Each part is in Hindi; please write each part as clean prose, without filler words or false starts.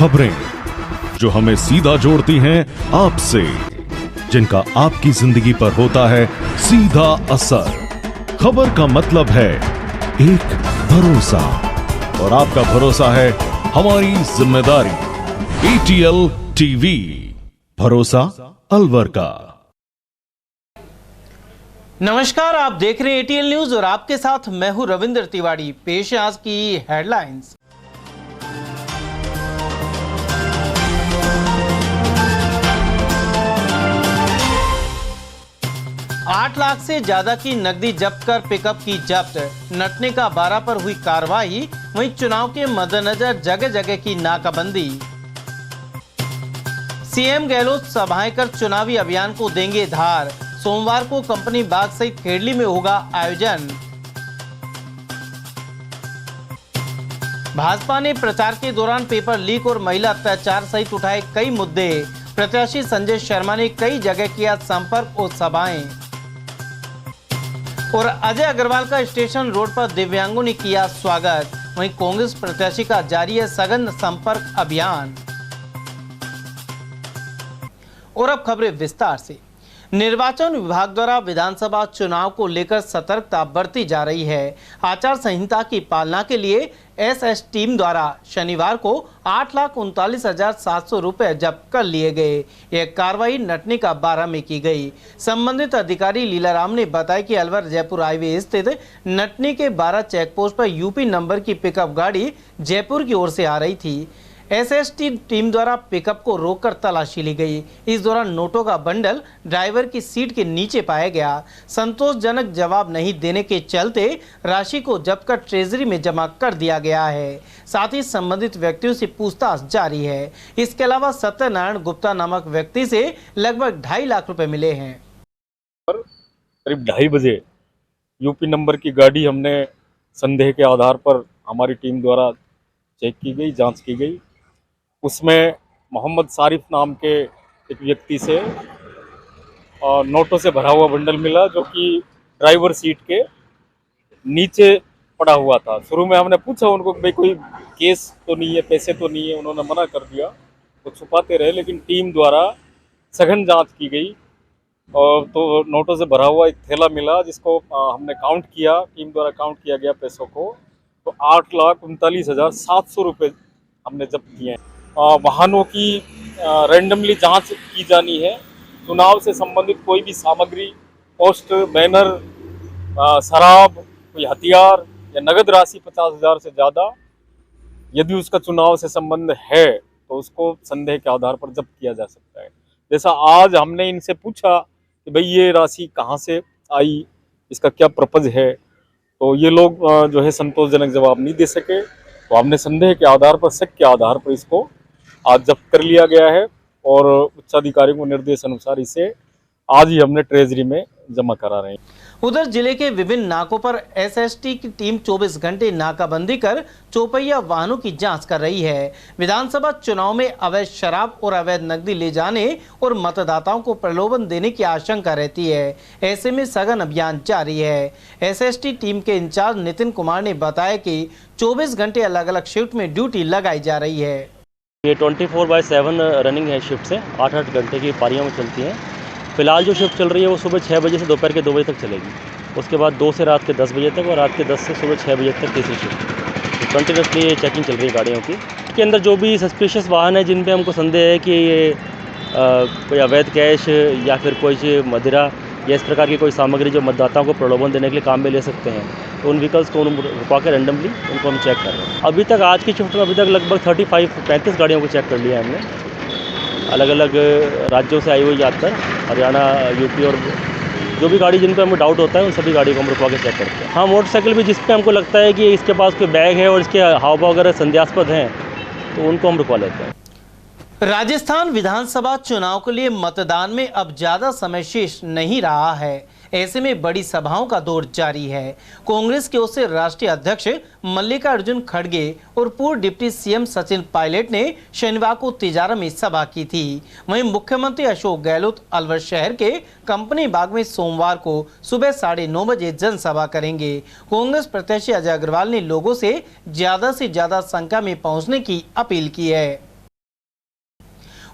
खबरें जो हमें सीधा जोड़ती हैं आपसे, जिनका आपकी जिंदगी पर होता है सीधा असर। खबर का मतलब है एक भरोसा, और आपका भरोसा है हमारी जिम्मेदारी। ATL टीवी, भरोसा अलवर का। नमस्कार, आप देख रहे हैं ATL न्यूज और आपके साथ मैं हूं रविंद्र तिवारी। पेश है आज की हेडलाइंस। आठ लाख से ज्यादा की नकदी जब्त कर पिकअप की जब्त। नटने का 12 पर हुई कार्रवाई। वहीं चुनाव के मद्देनजर जगह जगह की नाकाबंदी। सीएम गहलोत सभाएं कर चुनावी अभियान को देंगे धार। सोमवार को कंपनी बाग सहित खेड़ली में होगा आयोजन। भाजपा ने प्रचार के दौरान पेपर लीक और महिला अत्याचार सहित उठाए कई मुद्दे। प्रत्याशी संजय शर्मा ने कई जगह किया संपर्क और सभाएं। और अजय अग्रवाल का स्टेशन रोड पर दिव्यांगों ने किया स्वागत। वहीं कांग्रेस प्रत्याशी का जारी है सघन संपर्क अभियान। और अब खबरें विस्तार से। निर्वाचन विभाग द्वारा विधानसभा चुनाव को लेकर सतर्कता बरती जा रही है। आचार संहिता की पालना के लिए एसएस टीम द्वारा शनिवार को 8,39,700 रुपए जब्त कर लिए गए। यह कार्रवाई नटनी का 12 में की गई। संबंधित अधिकारी लीलाराम ने बताया कि अलवर जयपुर हाईवे स्थित नटनी के 12 चेक पोस्ट पर यूपी नंबर की पिकअप गाड़ी जयपुर की ओर से आ रही थी। एसएसटी टीम द्वारा पिकअप को रोककर तलाशी ली गई। इस दौरान नोटों का बंडल ड्राइवर की सीट के नीचे पाया गया। संतोषजनक जवाब नहीं देने के चलते राशि को जब्त कर ट्रेजरी में जमा कर दिया गया है। साथ ही संबंधित व्यक्तियों से पूछताछ जारी है। इसके अलावा सत्यनारायण गुप्ता नामक व्यक्ति से लगभग 2.5 लाख रुपए मिले हैं। करीब 2:30 बजे यूपी नंबर की गाड़ी हमने संदेह के आधार पर हमारी टीम द्वारा चेक की गई, जांच की गई। उसमें मोहम्मद सारिफ नाम के एक व्यक्ति से नोटों से भरा हुआ बंडल मिला, जो कि ड्राइवर सीट के नीचे पड़ा हुआ था। शुरू में हमने पूछा उनको कि भाई कोई केस तो नहीं है, पैसे तो नहीं है। उन्होंने मना कर दिया, वो छुपाते रहे। लेकिन टीम द्वारा सघन जांच की गई और तो नोटों से भरा हुआ एक थैला मिला, जिसको हमने काउंट किया। टीम द्वारा काउंट किया गया पैसों को, तो 8,39,700 रुपये हमने जब्त किए हैं। वाहनों की रैंडमली जांच की जानी है। चुनाव से संबंधित कोई भी सामग्री, पोस्टर, बैनर, शराब, कोई हथियार या नगद राशि 50,000 से ज़्यादा यदि उसका चुनाव से संबंध है तो उसको संदेह के आधार पर जब्त किया जा सकता है। जैसा आज हमने इनसे पूछा कि भाई ये राशि कहाँ से आई, इसका क्या पर्पज है, तो ये लोग जो है संतोषजनक जवाब नहीं दे सके। तो हमने संदेह के आधार पर, शक के आधार पर इसको आज जब्त कर लिया गया है और उच्चाधिकारी को निर्देश अनुसार इसे आज ही हमने ट्रेजरी में जमा करा रहे हैं। उधर जिले के विभिन्न नाकों पर एसएसटी की टीम 24 घंटे नाकाबंदी कर चौपहिया वाहनों की जांच कर रही है। विधानसभा चुनाव में अवैध शराब और अवैध नकदी ले जाने और मतदाताओं को प्रलोभन देने की आशंका रहती है। ऐसे में सघन अभियान जारी है। एसएसटी टीम के इंचार्ज नितिन कुमार ने बताया कि 24 घंटे अलग अलग शिफ्ट में ड्यूटी लगाई जा रही है। ये 24/7 रनिंग है। शिफ्ट से 8-8 घंटे की पारियां में चलती हैं। फिलहाल जो शिफ्ट चल रही है वो सुबह 6 बजे से दोपहर के 2 बजे तक चलेगी। उसके बाद 2 से रात के 10 बजे तक और रात के 10 से सुबह 6 बजे तक तीसरी शिफ्ट। तो कंटिन्यूसली ये चेकिंग चल रही है गाड़ियों की। इसके अंदर जो भी सस्पिशियस वाहन है जिन पे हमको संदेह है कि ये कोई अवैध कैश या फिर कोई मदिरा या इस प्रकार की कोई सामग्री जो मतदाताओं को प्रलोभन देने के लिए काम में ले सकते हैं, तो उन व्हीकल्स को रुकवा के रैंडमली उनको हम चेक कर रहे हैं। अभी तक आज की शिफ्ट में अभी तक लगभग 35 गाड़ियों को चेक कर लिया है हमने। अलग अलग राज्यों से आई हुई ज़्यादातर, हरियाणा, यूपी, और जो भी गाड़ी जिन पर हमको डाउट होता है उन सभी गाड़ी को हम रुकवा के चेक करते हैं। हाँ, मोटरसाइकिल भी जिस पे हमको लगता है कि इसके पास कोई बैग है और इसके हाव भाव वगैरह संदेहास्पद हैं तो उनको हम रुकवा लेते हैं। राजस्थान विधानसभा चुनाव के लिए मतदान में अब ज्यादा समय शेष नहीं रहा है। ऐसे में बड़ी सभाओं का दौर जारी है। कांग्रेस की ओर से राष्ट्रीय अध्यक्ष मल्लिकार्जुन खड़गे और पूर्व डिप्टी सीएम सचिन पायलट ने शनिवार को तिजारा में सभा की थी। वहीं मुख्यमंत्री अशोक गहलोत अलवर शहर के कंपनी बाग में सोमवार को सुबह 9:30 बजे जनसभा करेंगे। कांग्रेस प्रत्याशी अजय अग्रवाल ने लोगों से ज्यादा संख्या में पहुंचने की अपील की है।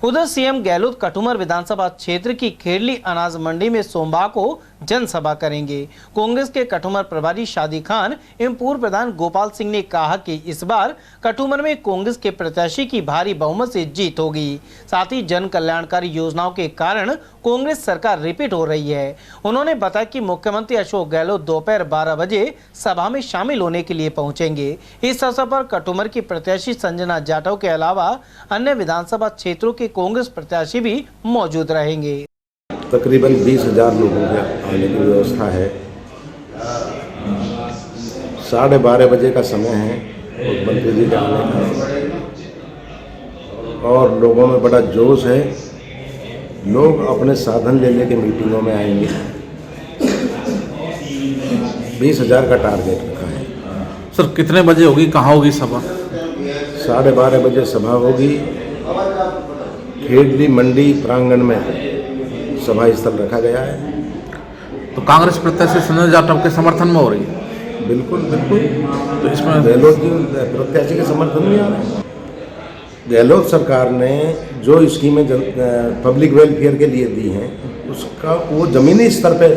उधर सीएम गहलोत कटुमर विधानसभा क्षेत्र की खेरली अनाज मंडी में सोमवार को जनसभा करेंगे। कांग्रेस के कटुमर प्रभारी शादी खान एवं पूर्व प्रधान गोपाल सिंह ने कहा कि इस बार कटुमर में कांग्रेस के प्रत्याशी की भारी बहुमत से जीत होगी। साथ ही जन कल्याणकारी योजनाओं के कारण कांग्रेस सरकार रिपीट हो रही है। उन्होंने बताया कि मुख्यमंत्री अशोक गहलोत दोपहर 12 बजे सभा में शामिल होने के लिए पहुंचेंगे। इस अवसर पर कटुमर की प्रत्याशी संजना जाटव के अलावा अन्य विधानसभा क्षेत्रों के कांग्रेस प्रत्याशी भी मौजूद रहेंगे। तकरीबन 20,000 लोगों के आने की व्यवस्था है। 12:30 बजे का समय है मुख्यमंत्री जी के आने का, और लोगों में बड़ा जोश है। लोग अपने साधन ले लेके मीटिंगों में आएंगे। 20,000 का टारगेट रखा है। सर कितने बजे होगी, कहाँ होगी सभा? 12:30 बजे सभा होगी। खेरली मंडी प्रांगण में सभा स्थल रखा गया है। तो कांग्रेस प्रत्याशी संजय जाटव के समर्थन में हो रही है? बिल्कुल बिल्कुल। तो इसमें गहलोत जी प्रत्याशी के समर्थन में आ रहे हैं। गहलोत सरकार ने जो स्कीमें पब्लिक वेलफेयर के लिए दी हैं, उसका वो ज़मीनी स्तर पे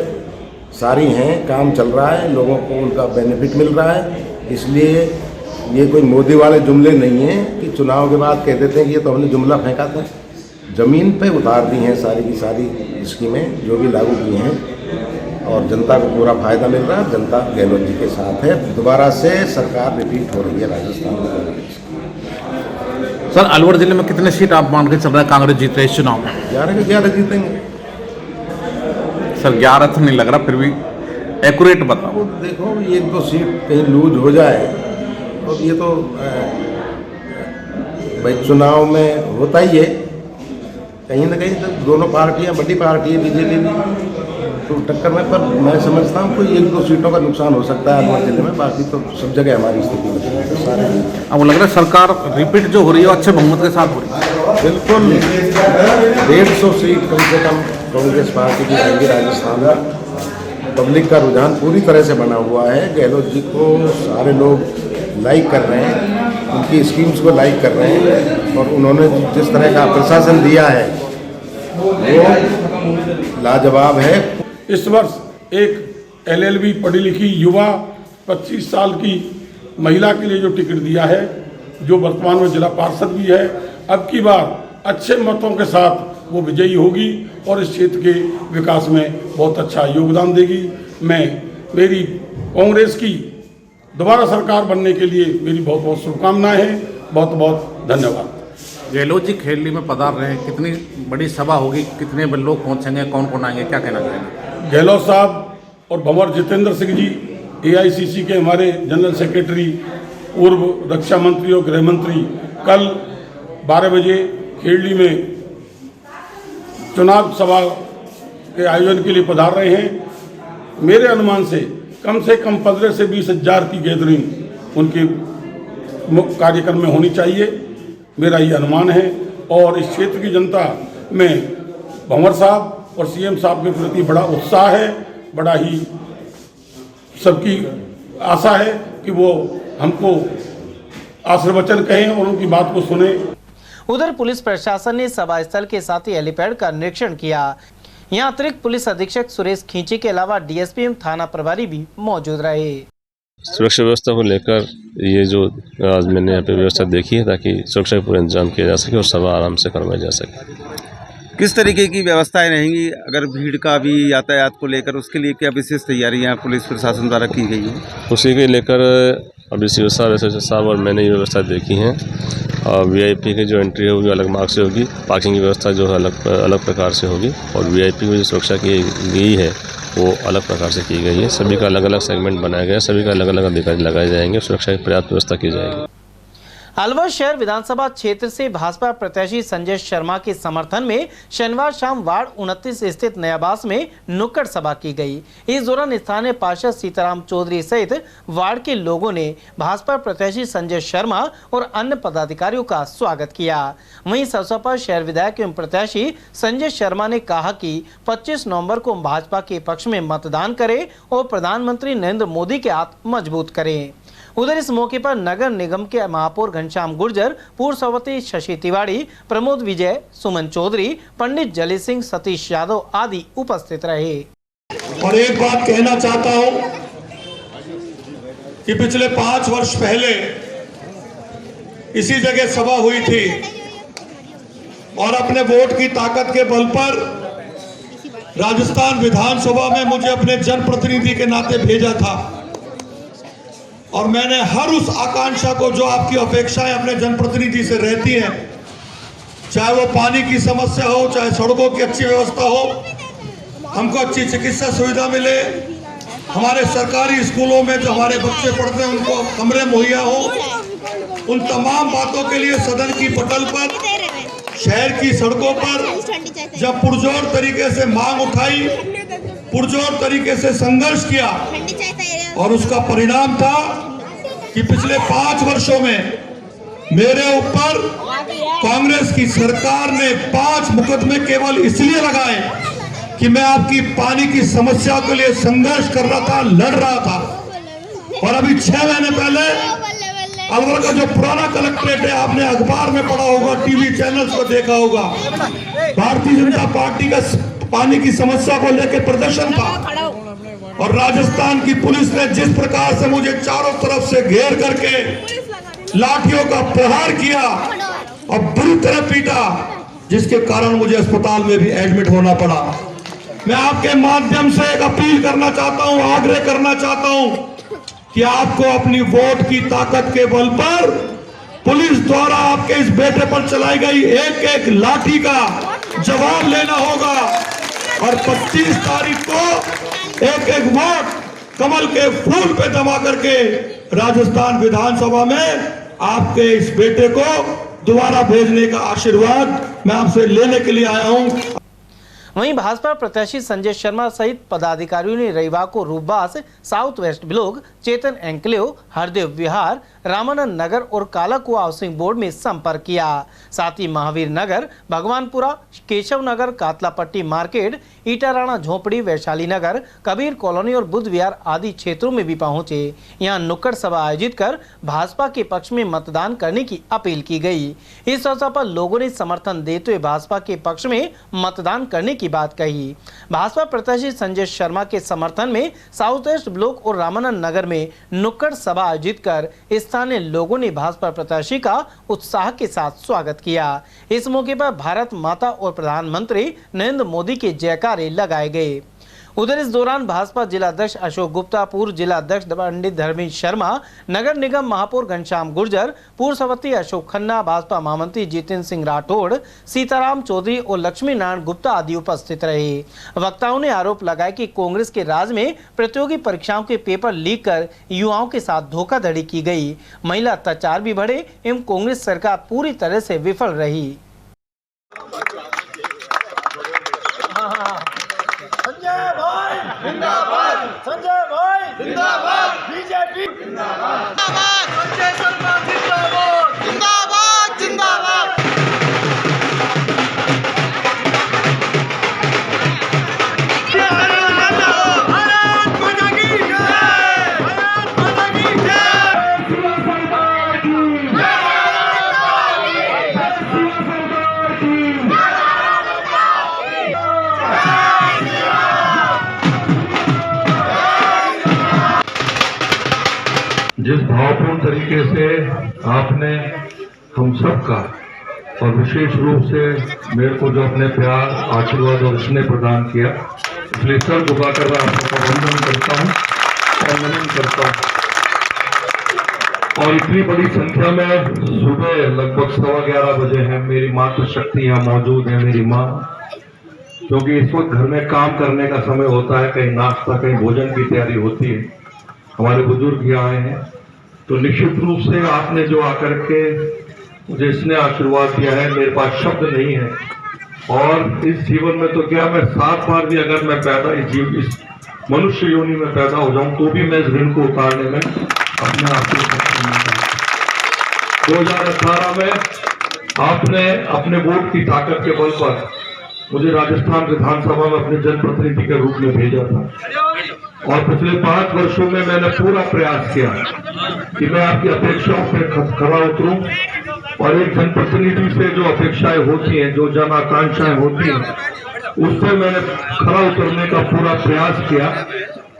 सारी हैं, काम चल रहा है, लोगों को उनका बेनिफिट मिल रहा है। इसलिए ये कोई मोदी वाले जुमले नहीं हैं कि चुनाव के बाद कह देते हैं कि ये तो हमने जुमला फेंका था। ज़मीन पे उतार दी हैं सारी की सारी स्कीमें जो भी लागू की हैं, और जनता को पूरा फायदा मिल रहा है। जनता गहलोत जी के साथ है। दोबारा से सरकार रिपीट हो रही है राजस्थान में। सर अलवर जिले में कितने सीट आप मान के चल रहे हैं कांग्रेस जीत रही है इस चुनाव में? 11 के 11 जीतेंगे। सर 11 तो नहीं लग रहा, फिर भी एक्यूरेट बताओ। देखो, एक दो सीट कहीं लूज हो जाए, और ये तो भाई चुनाव में होता ही है। कहीं ना कहीं तो दोनों पार्टियां बड़ी पार्टी है, बीजेपी भी, तो टक्कर में। पर मैं समझता हूँ कोई 1-2 सीटों का नुकसान हो सकता है अलवर जिले में। बाकी तो सब जगह हमारी स्थिति में सारे। अब लग रहा है सरकार रिपीट जो हो रही है वो अच्छे बहुमत के साथ हो रही है। बिल्कुल 150 सीट कम से कम कांग्रेस पार्टी की आएगी राजस्थान में। पब्लिक का रुझान पूरी तरह से बना हुआ है। गहलोत जी को सारे लोग लाइक कर रहे हैं, उनकी स्कीम्स को लाइक कर रहे हैं, और उन्होंने जिस तरह का प्रशासन दिया है वो लाजवाब है। इस वर्ष एक LLB पढ़ी लिखी युवा 25 साल की महिला के लिए जो टिकट दिया है, जो वर्तमान में जिला पार्षद भी है, अब की बार अच्छे मतों के साथ वो विजयी होगी और इस क्षेत्र के विकास में बहुत अच्छा योगदान देगी। मेरी कांग्रेस की दोबारा सरकार बनने के लिए मेरी बहुत बहुत शुभकामनाएं हैं। बहुत बहुत धन्यवाद। गहलोत जी खेरली में पधार रहे हैं, कितनी बड़ी सभा होगी, कितने लोग पहुंचेंगे, कौन कौन आएंगे, क्या कहना चाहेंगे? गहलोत साहब और भंवर जितेंद्र सिंह जी AICC के हमारे जनरल सेक्रेटरी, पूर्व रक्षा मंत्री और गृह मंत्री, कल 12 बजे खेरली में चुनाव सभा के आयोजन के लिए पधार रहे हैं। मेरे अनुमान से कम 15 से 20,000 की गैदरिंग उनके कार्यक्रम में होनी चाहिए, मेरा ये अनुमान है। और इस क्षेत्र की जनता में भंवर साहब और CM साहब के प्रति बड़ा उत्साह है, बड़ा ही सबकी आशा है कि वो हमको आशीर्वचन कहें और उनकी बात को सुने। उधर पुलिस प्रशासन ने सभा स्थल के साथ ही हेलीपैड का निरीक्षण किया। यहाँ अतिरिक्त पुलिस अधीक्षक सुरेश खींची के अलावा DSP एवं थाना प्रभारी भी मौजूद रहे। सुरक्षा व्यवस्था को लेकर ये जो आज मैंने यहाँ पे व्यवस्था देखी है, ताकि सुरक्षा का पूरा इंतजाम किया जा सके और सभा आराम से करवाई जा सके। किस तरीके की व्यवस्थाएं रहेंगी अगर भीड़ का भी यातायात को लेकर, उसके लिए क्या विशेष तैयारियां पुलिस प्रशासन द्वारा की गई है? उसी के लेकर अभी CO साहब, SHO साहब और मैंने ये व्यवस्था देखी है। और VIP की जो एंट्री होगी अलग मार्ग से होगी, पार्किंग की व्यवस्था जो है अलग प्रकार से होगी, और VIP की जो सुरक्षा की गई है वो अलग प्रकार से की गई है। सभी का अलग अलग सेगमेंट बनाया गया है, सभी का अलग अलग अधिकारी लगाए जाएंगे, सुरक्षा की पर्याप्त व्यवस्था की जाएगी। अलवर शहर विधानसभा क्षेत्र से भाजपा प्रत्याशी संजय शर्मा के समर्थन में शनिवार शाम वार्ड 29 स्थित नयाबास में नुक्कड़ सभा की गई। इस दौरान स्थानीय पार्षद सीताराम चौधरी सहित वार्ड के लोगों ने भाजपा प्रत्याशी संजय शर्मा और अन्य पदाधिकारियों का स्वागत किया। वहीं इस अवसर पर शहर विधायक एवं प्रत्याशी संजय शर्मा ने कहा कि 25 नवंबर को भाजपा के पक्ष में मतदान करें और प्रधानमंत्री नरेंद्र मोदी के हाथ मजबूत करें। उधर इस मौके पर नगर निगम के महापौर घनश्याम गुर्जर, पूर्व सभापति शशि तिवारी, प्रमोद विजय, सुमन चौधरी, पंडित जली सिंह, सतीश यादव आदि उपस्थित रहे। और एक बात कहना चाहता हूं कि पिछले 5 वर्ष पहले इसी जगह सभा हुई थी और अपने वोट की ताकत के बल पर राजस्थान विधानसभा में मुझे अपने जनप्रतिनिधि के नाते भेजा था और मैंने हर उस आकांक्षा को, जो आपकी अपेक्षाएं अपने जनप्रतिनिधि से रहती हैं, चाहे वो पानी की समस्या हो, चाहे सड़कों की अच्छी व्यवस्था हो, हमको अच्छी चिकित्सा सुविधा मिले, हमारे सरकारी स्कूलों में जो हमारे बच्चे पढ़ते हैं उनको कमरे मुहैया हो, उन तमाम बातों के लिए सदन की पटल पर, शहर की सड़कों पर जब पुरजोर तरीके से मांग उठाई, पुरजोर तरीके से संघर्ष किया और उसका परिणाम था कि पिछले 5 वर्षों में मेरे ऊपर कांग्रेस की सरकार ने 5 मुकदमे केवल इसलिए लगाए कि मैं आपकी पानी की समस्या के लिए संघर्ष कर रहा था, लड़ रहा था। और अभी 6 महीने पहले अलवर का जो पुराना कलेक्ट्रेट है, आपने अखबार में पढ़ा होगा, टीवी चैनल्स पर देखा होगा, भारतीय जनता पार्टी का पानी की समस्या को लेकर प्रदर्शन था और राजस्थान की पुलिस ने जिस प्रकार से मुझे चारों तरफ से घेर करके लाठियों का प्रहार किया और बुरी तरह पीटा, जिसके कारण मुझे अस्पताल में भी एडमिट होना पड़ा। मैं आपके माध्यम से एक अपील करना चाहता हूं, आग्रह करना चाहता हूं कि आपको अपनी वोट की ताकत के बल पर पुलिस द्वारा आपके इस बेटे पर चलाई गई एक एक लाठी का जवाब लेना होगा और 25 तारीख को एक एक वोट कमल के फूल पे जमा करके राजस्थान विधानसभा में आपके इस बेटे को दोबारा भेजने का आशीर्वाद मैं आपसे लेने के लिए आया हूं। वहीं भाजपा प्रत्याशी संजय शर्मा सहित पदाधिकारियों ने रविवार को रूपबास, साउथ वेस्ट ब्लॉक, चेतन एंकलेव, हरदेव विहार, रामानंद नगर और कालाकुआ हाउसिंग बोर्ड में संपर्क किया। साथ ही महावीर नगर, भगवानपुरा, केशव नगर, कातलापट्टी मार्केट, ईटाराणा झोपड़ी, वैशाली नगर, कबीर कॉलोनी और बुद्ध विहार आदि क्षेत्रों में भी पहुंचे। यहां नुक्कड़ सभा आयोजित कर भाजपा के पक्ष में मतदान करने की अपील की गई। इस अवसर पर लोगों ने समर्थन देते हुए भाजपा के पक्ष में मतदान करने की बात कही। भाजपा प्रत्याशी संजय शर्मा के समर्थन में साउथ वेस्ट ब्लॉक और रामानंद नगर में नुक्कड़ सभा आयोजित कर स्थानीय लोगों ने भाजपा प्रत्याशी का उत्साह के साथ स्वागत किया। इस मौके पर भारत माता और प्रधानमंत्री नरेंद्र मोदी के जयकारे लगाए गए। उधर इस दौरान भाजपा जिला अध्यक्ष अशोक गुप्ता, पूर्व जिला अध्यक्ष पंडित धर्मेश शर्मा, नगर निगम महापौर घनश्याम गुर्जर, पूर्व सभापति अशोक खन्ना, भाजपा महामंत्री जितेंद्र सिंह राठौड़, सीताराम चौधरी और लक्ष्मी नारायण गुप्ता आदि उपस्थित रहे। वक्ताओं ने आरोप लगाया कि कांग्रेस के राज में प्रतियोगी परीक्षाओं के पेपर लीक कर युवाओं के साथ धोखाधड़ी की गई, महिला अत्याचार भी बढ़े एवं कांग्रेस सरकार पूरी तरह से विफल रही। संजय भाई जिंदाबाद, बीजेपी जिंदाबाद, संजय शर्मा जिंदाबाद, जिंदाबाद जिंदाबाद। भारत माता की जय, भारत माता की जिस भावपूर्ण तरीके से आपने हम सबका और विशेष रूप से मेरे को जो अपने प्यार, आशीर्वाद और स्नेह प्रदान किया, इसलिए सर झुकाकर मैं आपको वंदन करता हूँ और नमन करता हूँ। और इतनी बड़ी संख्या में सुबह लगभग 11:15 बजे है, मेरी मातृशक्ति यहाँ मौजूद है, मेरी माँ, क्योंकि इस वक्त घर में काम करने का समय होता है, कहीं नाश्ता, कहीं भोजन की तैयारी होती है। हमारे बुजुर्ग यहाँ आए हैं, तो निश्चित रूप से आपने जो आकर के मुझे इसने आशीर्वाद दिया है, मेरे पास शब्द नहीं है। और इस जीवन में तो क्या, मैं 7 बार भी अगर मैं इस मनुष्य योनि में पैदा हो जाऊं तो भी मैं इस ऋण को उतारने में अपने आप को 2018 में आपने अपने वोट की ताकत के बल पर मुझे राजस्थान विधानसभा में अपने जनप्रतिनिधि के रूप में भेजा था। और पिछले 5 वर्षों में मैंने पूरा प्रयास किया कि मैं आपकी अपेक्षाओं पे खरा उतरूं और एक जनप्रतिनिधि से जो अपेक्षाएं होती हैं, जो जन आकांक्षाएं होती हैं, उस पर मैंने खरा उतरने का पूरा प्रयास किया।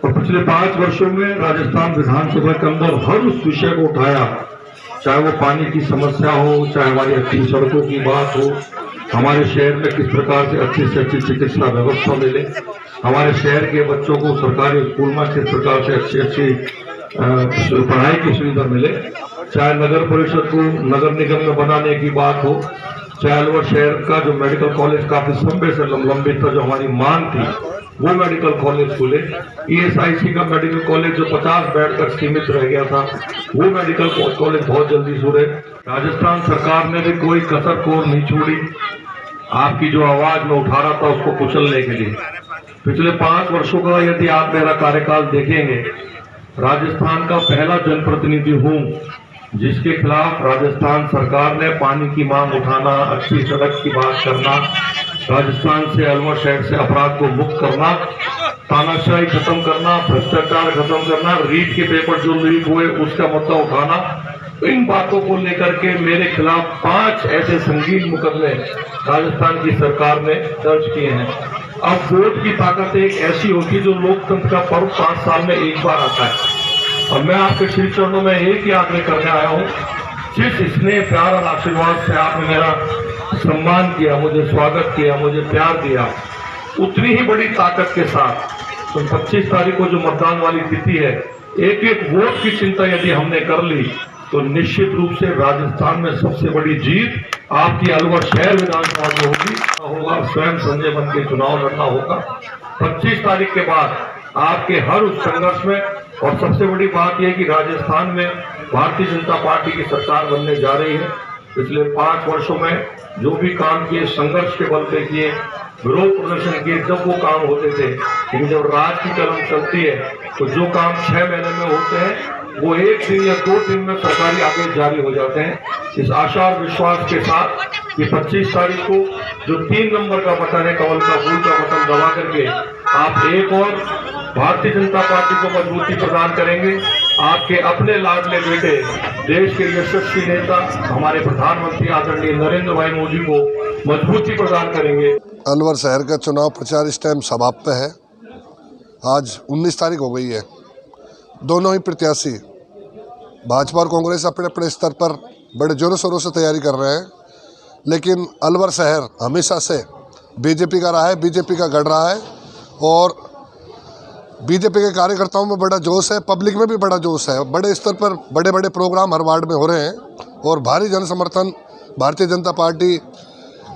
और पिछले 5 वर्षों में राजस्थान विधानसभा के अंदर हर उस विषय को उठाया, चाहे वो पानी की समस्या हो, चाहे हमारी अच्छी सड़कों की बात हो, हमारे शहर में किस प्रकार से अच्छी चिकित्सा व्यवस्था मिले, हमारे शहर के बच्चों को सरकारी स्कूल में किस प्रकार से अच्छी पढ़ाई की सुविधा मिले, चाहे नगर परिषद को नगर निगम में बनाने की बात हो, चाहे अलवर शहर का जो मेडिकल कॉलेज काफी समय से लंबित था, जो हमारी मांग थी, वो मेडिकल कॉलेज खुले। ESIC का मेडिकल कॉलेज जो 50 बेड तक सीमित रह गया था, वो मेडिकल कॉलेज बहुत जल्दी शुरू। राजस्थान सरकार ने भी कोई कसर कोर नहीं छोड़ी आपकी जो आवाज में उठा रहा था उसको कुचलने के लिए। पिछले 5 वर्षों का यदि आप मेरा कार्यकाल देखेंगे, राजस्थान का पहला जनप्रतिनिधि हूं जिसके खिलाफ राजस्थान सरकार ने पानी की मांग उठाना, अच्छी सड़क की बात करना, राजस्थान से अलवर शहर से अपराध को मुक्त करना, तानाशाही खत्म करना, भ्रष्टाचार खत्म करना, रीट के पेपर जो लीक हुए उसका मुद्दा उठाना, इन बातों को लेकर के मेरे खिलाफ 5 ऐसे संगीन मुकदमे राजस्थान की सरकार ने दर्ज किए हैं। अब वोट की ताकत एक ऐसी होती है जो लोकतंत्र का पर्व 5 साल में एक बार आता है, और मैं आपके श्री चरणों में एक ही आग्रह करने आया हूँ, जिस स्नेह प्यार और आशीर्वाद से आपने मेरा सम्मान किया, मुझे स्वागत किया, मुझे प्यार दिया, उतनी ही बड़ी ताकत के साथ तो 25 तारीख को जो मतदान वाली तिथि है, एक एक वोट की चिंता यदि हमने कर ली तो निश्चित रूप से राजस्थान में सबसे बड़ी जीत आपकी अलवर शहर विधानसभा में होगा। स्वयं संजय बन के चुनाव लड़ना होगा 25 तारीख के बाद आपके हर उस संघर्ष में। और सबसे बड़ी बात यह कि राजस्थान में भारतीय जनता पार्टी की सरकार बनने जा रही है। पिछले 5 वर्षों में जो भी काम किए, संघर्ष के बल पे किए, विरोध प्रदर्शन किए, जब वो काम होते थे, लेकिन जब राज की कलम चलती है तो जो काम 6 महीने में होते हैं वो 1 दिन या 2 दिन में सरकारी आदेश जारी हो जाते हैं। इस आशा और विश्वास के साथ कि 25 तारीख को जो 3 नंबर का बटन है, कमल का फूल का बटन दबा करके आप एक और भारतीय जनता पार्टी को मजबूती प्रदान करेंगे। आपके अपने लाडले बेटे, देश के यशस्वी नेता, हमारे प्रधानमंत्री आदरणीय नरेंद्र भाई मोदी को मजबूती प्रदान करेंगे। अलवर शहर का चुनाव प्रचार इस टाइम समाप्त है। आज 19 तारीख हो गई है। दोनों ही प्रत्याशी भाजपा और कांग्रेस अपने अपने स्तर पर बड़े जोरों शोरों से तैयारी कर रहे हैं, लेकिन अलवर शहर हमेशा से बीजेपी का रहा है, बीजेपी का गढ़ रहा है, और बीजेपी के कार्यकर्ताओं में बड़ा जोश है, पब्लिक में भी बड़ा जोश है। बड़े स्तर पर बड़े बड़े प्रोग्राम हर वार्ड में हो रहे हैं, और भारी जन समर्थन भारतीय जनता पार्टी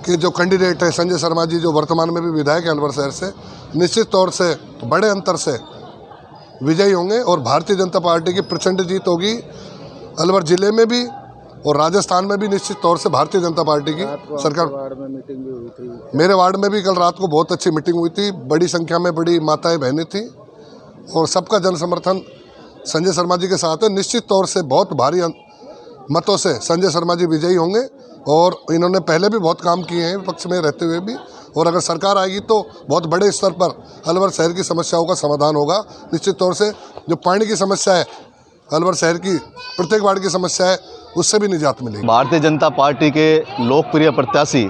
के जो कैंडिडेट है संजय शर्मा जी, जो वर्तमान में भी विधायक है अलवर शहर से, निश्चित तौर से बड़े अंतर से विजयी होंगे और भारतीय जनता पार्टी की प्रचंड जीत होगी। अलवर जिले में भी और राजस्थान में भी निश्चित तौर से भारतीय जनता पार्टी की सरकार। वार्ड में मीटिंग भी हुई थी, मेरे वार्ड में भी कल रात को बहुत अच्छी मीटिंग हुई थी। बड़ी संख्या में बड़ी माताएं बहनें थी और सबका जन समर्थन संजय शर्मा जी के साथ है। निश्चित तौर से बहुत भारी मतों से संजय शर्मा जी विजयी होंगे, और इन्होंने पहले भी बहुत काम किए हैं विपक्ष में रहते हुए भी, और अगर सरकार आएगी तो बहुत बड़े स्तर पर अलवर शहर की समस्याओं का समाधान होगा। निश्चित तौर से जो पानी की समस्या है, अलवर शहर की प्रत्येक वार्ड की समस्या है, उससे भी निजात मिलेगी। भारतीय जनता पार्टी के लोकप्रिय प्रत्याशी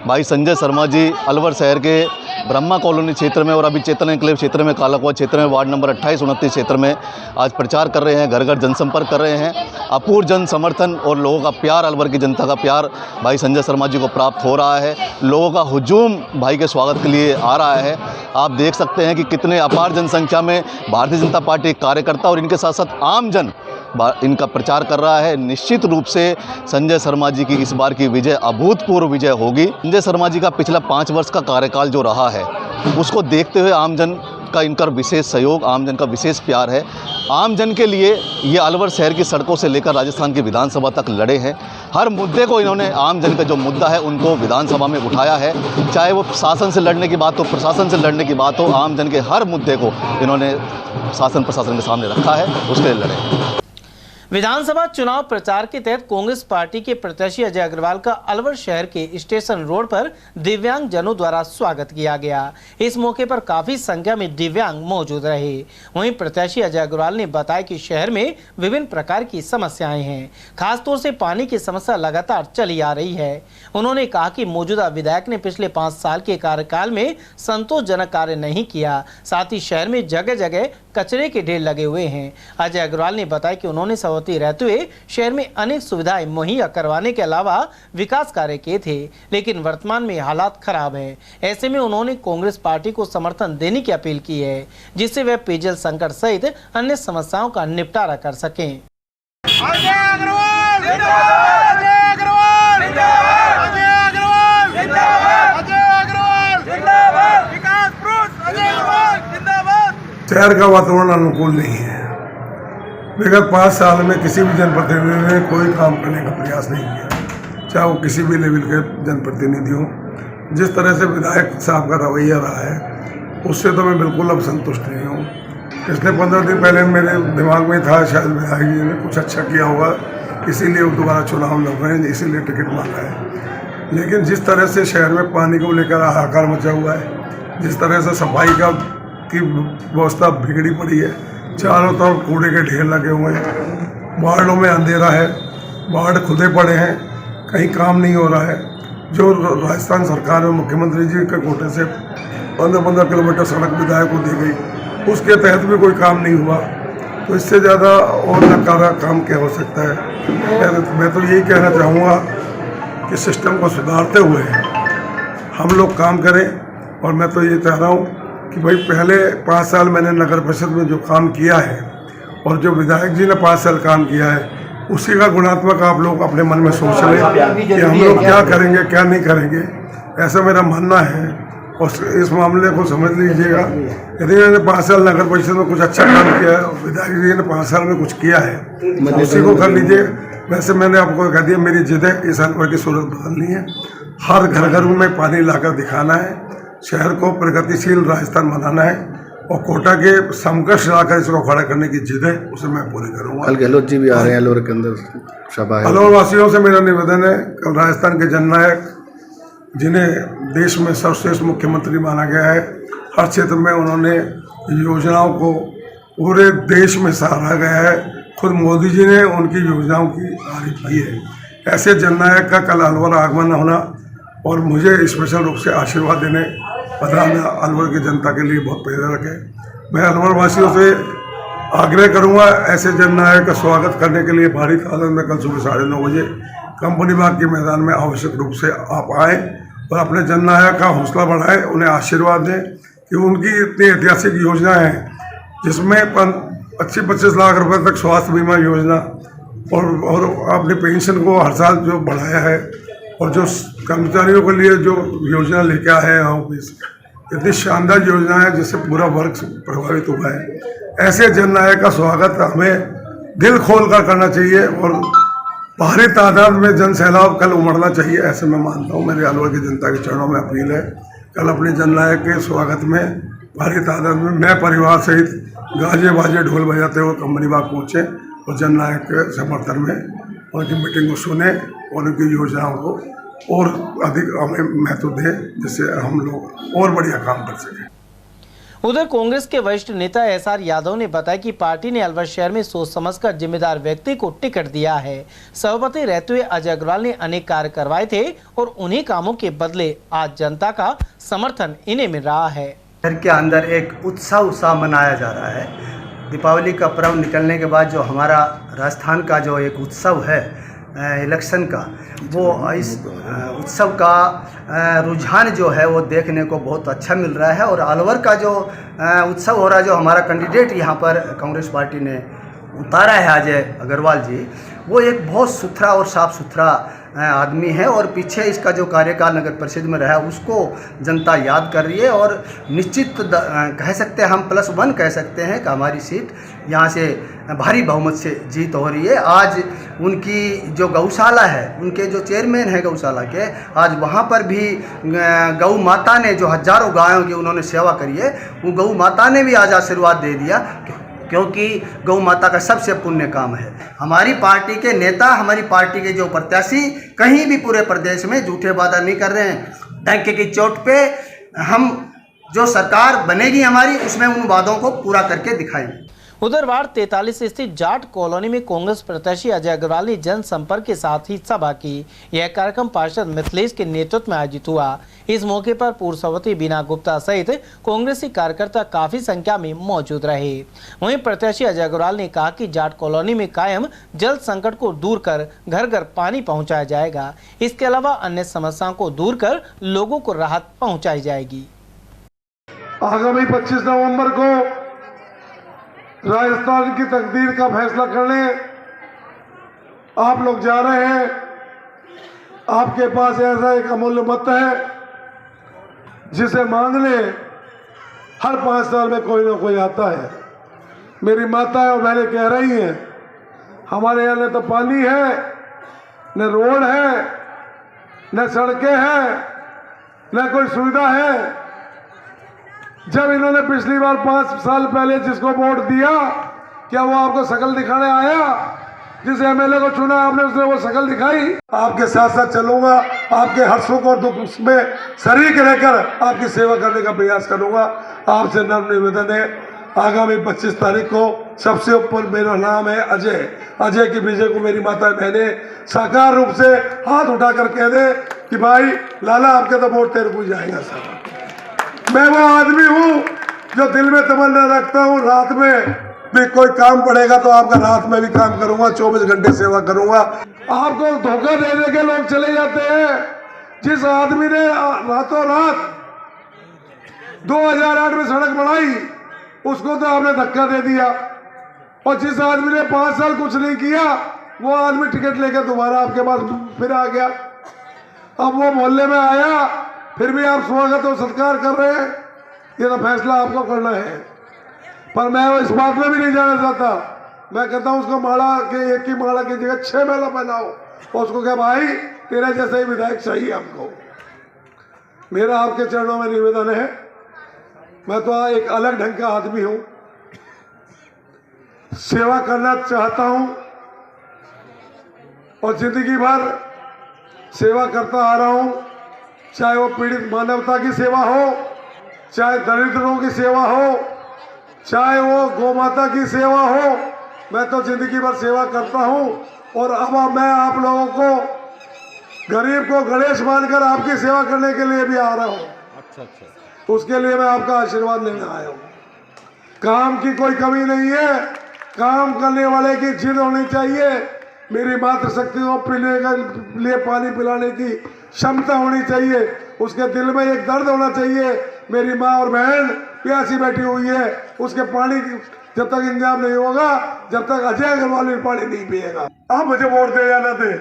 भाई संजय शर्मा जी अलवर शहर के ब्रह्मा कॉलोनी क्षेत्र में और अभी चेतन एन्क्लेव क्षेत्र में, कालाकुआ क्षेत्र में, वार्ड नंबर 28, 29 क्षेत्र में आज प्रचार कर रहे हैं, घर घर जनसंपर्क कर रहे हैं। अपूर्व जन समर्थन और लोगों का प्यार, अलवर की जनता का प्यार भाई संजय शर्मा जी को प्राप्त हो रहा है। लोगों का हुजूम भाई के स्वागत के लिए आ रहा है। आप देख सकते हैं कि कितने अपार जनसंख्या में भारतीय जनता पार्टी कार्यकर्ता और इनके साथ साथ आम जन इनका प्रचार कर रहा है। निश्चित रूप से संजय शर्मा जी की इस बार की विजय अभूतपूर्व विजय होगी। संजय शर्मा जी का पिछला 5 वर्ष का कार्यकाल जो रहा है, उसको देखते हुए आमजन का इनका विशेष सहयोग, आमजन का विशेष प्यार है। आमजन के लिए ये अलवर शहर की सड़कों से लेकर राजस्थान की विधानसभा तक लड़े हैं। हर मुद्दे को इन्होंने, आमजन का जो मुद्दा है उनको विधानसभा में उठाया है। चाहे वो शासन से लड़ने की बात हो, प्रशासन से लड़ने की बात हो, आमजन के हर मुद्दे को इन्होंने शासन प्रशासन के सामने रखा है, उसके लिए लड़े हैं। विधानसभा चुनाव प्रचार के तहत कांग्रेस पार्टी के प्रत्याशी अजय अग्रवाल का अलवर शहर के स्टेशन रोड पर दिव्यांग जनों द्वारा स्वागत किया गया। इस मौके पर काफी संख्या में दिव्यांग मौजूद रहे। वहीं प्रत्याशी अजय अग्रवाल ने बताया कि शहर में विभिन्न प्रकार की समस्याएं हैं, खासतौर से पानी की समस्या लगातार चली आ रही है। उन्होंने कहा कि मौजूदा विधायक ने पिछले 5 साल के कार्यकाल में संतोषजनक कार्य नहीं किया, साथ ही शहर में जगह जगह कचरे के ढेर लगे हुए हैं। अजय अग्रवाल ने बताया कि उन्होंने सभापति रहते हुए शहर में अनेक सुविधाएं मुहैया करवाने के अलावा विकास कार्य किए थे, लेकिन वर्तमान में हालात खराब हैं। ऐसे में उन्होंने कांग्रेस पार्टी को समर्थन देने की अपील की है, जिससे वह पेयजल संकट सहित अन्य समस्याओं का निपटारा कर सकें। अजय अग्रवाल जिंदाबाद, अजय अग्रवाल जिंदाबाद, अजय अग्रवाल जिंदाबाद, अजय अग्रवाल जिंदाबाद, विकास पुरुष अजय अग्रवाल जिंदाबाद। शहर का वातावरण अनुकूल नहीं है। विगत 5 साल में किसी भी जनप्रतिनिधि ने कोई काम करने का प्रयास नहीं किया, चाहे वो किसी भी लेवल के जनप्रतिनिधि हो। जिस तरह से विधायक साहब का रवैया रहा है, उससे तो मैं बिल्कुल अब संतुष्ट नहीं हूँ। पिछले 15 दिन पहले मेरे दिमाग में था शायद विधायक जी ने कुछ अच्छा किया होगा, इसीलिए वो दोबारा चुनाव लड़ रहे हैं, इसीलिए टिकट मांगा है। लेकिन जिस तरह से शहर में पानी को लेकर हाहाकार मचा हुआ है, जिस तरह से सफाई की व्यवस्था बिगड़ी पड़ी है, चारों तरफ कूड़े के ढेर लगे हुए हैं, वार्डों में अंधेरा है, वार्ड खुदे पड़े हैं, कहीं काम नहीं हो रहा है। जो राजस्थान सरकार में मुख्यमंत्री जी के कोटे से 15-15 किलोमीटर सड़क विधायक को दी गई, उसके तहत भी कोई काम नहीं हुआ। तो इससे ज़्यादा और नकारा काम क्या हो सकता है। मैं तो यही कहना चाहूँगा कि सिस्टम को सुधारते हुए हम लोग काम करें। और मैं तो ये चाह रहा हूँ कि भाई पहले 5 साल मैंने नगर परिषद में जो काम किया है और जो विधायक जी ने 5 साल काम किया है, उसी का गुणात्मक आप लोग अपने मन में सोच लें कि हम लोग क्या करेंगे क्या नहीं करेंगे। ऐसा मेरा मानना है और इस मामले को समझ लीजिएगा। यदि मैंने 5 साल नगर परिषद में कुछ अच्छा काम किया है, विधायक जी ने 5 साल में कुछ किया है, उसी को कर लीजिए। वैसे मैंने आपको कह दिया, मेरी जिद है इस अलवर की सूरत बदलनी है। हर घर में पानी लाकर दिखाना है, शहर को प्रगतिशील राजस्थान बनाना है और कोटा के समकक्ष लाकर इसको खड़ा करने की जिद है, उसे मैं पूरी करूँगा। कल गहलोत जी भी आ रहे हैं अलवर के अंदर सभा है। अलवर वासियों से मेरा निवेदन है, कल राजस्थान के जननायक जिन्हें देश में सर्वश्रेष्ठ मुख्यमंत्री माना गया है, हर क्षेत्र में उन्होंने योजनाओं को पूरे देश में सराहा गया है। खुद मोदी जी ने उनकी योजनाओं की तारीफ की है। ऐसे जननायक का कल अलवर आगमन होना और मुझे स्पेशल रूप से आशीर्वाद देने बधाना अलवर की जनता के लिए बहुत प्रेरक है। मैं अलवर वासियों से आग्रह करूंगा, ऐसे जननायक का स्वागत करने के लिए भारी तादाद में कल सुबह 9:30 बजे कंपनी बाग के मैदान में आवश्यक रूप से आप आएँ और अपने जननायक का हौसला बढ़ाएं, उन्हें आशीर्वाद दें कि उनकी इतनी ऐतिहासिक योजनाएँ हैं, जिसमें 25 लाख रुपए तक स्वास्थ्य बीमा योजना और अपने पेंशन को हर साल जो बढ़ाया है और जो कर्मचारियों के लिए जो योजना लेके आए हैं ऑफिस, इतनी शानदार योजना है जिससे पूरा वर्ग प्रभावित हुआ है। ऐसे जननायक का स्वागत हमें दिल खोल कर करना चाहिए और भारी तादाद में जन सैलाब कल उमड़ना चाहिए, ऐसे मैं मानता हूँ। मेरे अलवर की जनता के चरणों में अपील है, कल अपने जननायक के स्वागत में भारी तादाद में मैं परिवार सहित गाजे बाजे ढोल बजाते हुए कंपनी बाग पहुँचे और जननायक के समर्थन में उनकी मीटिंग को सुने और उनकी योजनाओं को और अधिक हमें महत्व दें, जिससे हम लोग और बढ़िया काम कर सकें। उधर कांग्रेस के वरिष्ठ नेता SR यादव ने बताया कि पार्टी ने अलवर शहर में सोच समझकर जिम्मेदार व्यक्ति को टिकट दिया है। सभापति रहते हुए अजय अग्रवाल ने अनेक कार्य करवाए थे और उन्हीं कामों के बदले आज जनता का समर्थन इन्हें मिल रहा है। शहर के अंदर एक उत्साह मनाया जा रहा है। दीपावली का पर्व निकलने के बाद जो हमारा राजस्थान का जो एक उत्सव है इलेक्शन का, वो इस उत्सव का रुझान जो है वो देखने को बहुत अच्छा मिल रहा है। और अलवर का जो उत्सव हो रहा है, जो हमारा कैंडिडेट यहाँ पर कांग्रेस पार्टी ने उतारा है अजय अग्रवाल जी, वो एक बहुत सुथरा और साफ़ सुथरा आदमी है और पीछे इसका जो कार्यकाल नगर परिषद में रहा उसको जनता याद कर रही है। और निश्चित कह सकते हैं, हम +1 कह सकते हैं कि हमारी सीट यहाँ से भारी बहुमत से जीत हो रही है। आज उनकी जो गौशाला है, उनके जो चेयरमैन है गौशाला के, आज वहाँ पर भी गौ माता ने जो हजारों गायों की उन्होंने सेवा करी है, वो गौ माता ने भी आज आशीर्वाद दे दिया क्योंकि गौ माता का सबसे पुण्य काम है। हमारी पार्टी के नेता, हमारी पार्टी के जो प्रत्याशी कहीं भी पूरे प्रदेश में झूठे वादा नहीं कर रहे हैं। डंके की चोट पे हम जो सरकार बनेगी हमारी, उसमें उन वादों को पूरा करके दिखाएंगे। उधर वार्ड 43 स्थित जाट कॉलोनी में कांग्रेस प्रत्याशी अजय अग्रवाल ने जनसंपर्क के साथ ही सभा की। यह कार्यक्रम पार्षद मिथिलेश के नेतृत्व में आयोजित हुआ। इस मौके पर पूर्व सभापति बीना गुप्ता सहित कांग्रेसी कार्यकर्ता काफी संख्या में मौजूद रहे। वहीं प्रत्याशी अजय अग्रवाल ने कहा कि जाट कॉलोनी में कायम जल संकट को दूर कर घर घर पानी पहुँचाया जाएगा। इसके अलावा अन्य समस्याओं को दूर कर लोगों को राहत पहुँचाई जाएगी। आगामी 25 नवंबर को राजस्थान की तकदीर का फैसला करने आप लोग जा रहे हैं। आपके पास ऐसा एक अमूल्य मत है जिसे मांगने हर 5 साल में कोई ना कोई आता है। मेरी माताएं और बहनें कह रही हैं, हमारे यहाँ न तो पानी है, न रोड है, न सड़कें हैं, न कोई सुविधा है। जब इन्होंने पिछली बार 5 साल पहले जिसको वोट दिया, क्या वो आपको शकल दिखाने आया? जिस एमएलए को चुना आपने, उसने वो शकल दिखाई? आपके साथ साथ चलूंगा, आपके हर सुख और दुख में शरीक रहकर आपकी सेवा करने का प्रयास करूंगा। आपसे नम्र निवेदन है, आगामी 25 तारीख को सबसे ऊपर मेरा नाम है अजय। अजय की विजय को मेरी माता बहने साकार रूप से हाथ उठाकर कह दे कि भाई लाला आपके तो वोट तेरे को जाएगा। सर, मैं वो आदमी हूँ जो दिल में तमन्ना रखता हूँ, रात में भी कोई काम पड़ेगा तो आपका रात में भी काम करूंगा, 24 घंटे सेवा करूंगा। आपको धोखा दे दे के लोग चले जाते हैं। जिस आदमी ने रातों रात 2008 में सड़क बनाई, उसको तो आपने धक्का दे दिया। और जिस आदमी ने 5 साल कुछ नहीं किया, वो आदमी टिकट लेकर दोबारा आपके पास फिर आ गया। अब वो मोहल्ले में आया, फिर भी आप स्वागत और सत्कार कर रहे हैं। ये तो फैसला आपको करना है। पर मैं इस बात में भी नहीं जाना चाहता। मैं कहता हूँ उसको माला के एक की माला की जगह 6 माला पहनाओ और उसको क्या भाई तेरे जैसे ही विधायक चाहिए हमको। मेरा आपके चरणों में निवेदन है, मैं तो एक अलग ढंग का आदमी हूँ, सेवा करना चाहता हूँ और जिंदगी भर सेवा करता आ रहा हूँ। चाहे वो पीड़ित मानवता की सेवा हो, चाहे दरिद्रों की सेवा हो, चाहे वो गौ माता की सेवा हो, मैं तो जिंदगी भर सेवा करता हूं। और अब मैं आप लोगों को, गरीब को गणेश मानकर आपकी सेवा करने के लिए भी आ रहा हूं। उसके लिए मैं आपका आशीर्वाद लेने आया हूं। काम की कोई कमी नहीं है, काम करने वाले की जिद होनी चाहिए। मेरी मातृशक्ति को पीने के लिए पानी पिलाने की क्षमता होनी चाहिए। उसके दिल में एक दर्द होना चाहिए, मेरी माँ और बहन प्यासी बैठी हुई है, उसके पानी जब तक इंतजाम नहीं होगा, जब तक अजय अग्रवाल पानी नहीं पिएगा। आप मुझे वोट दे या ना दे,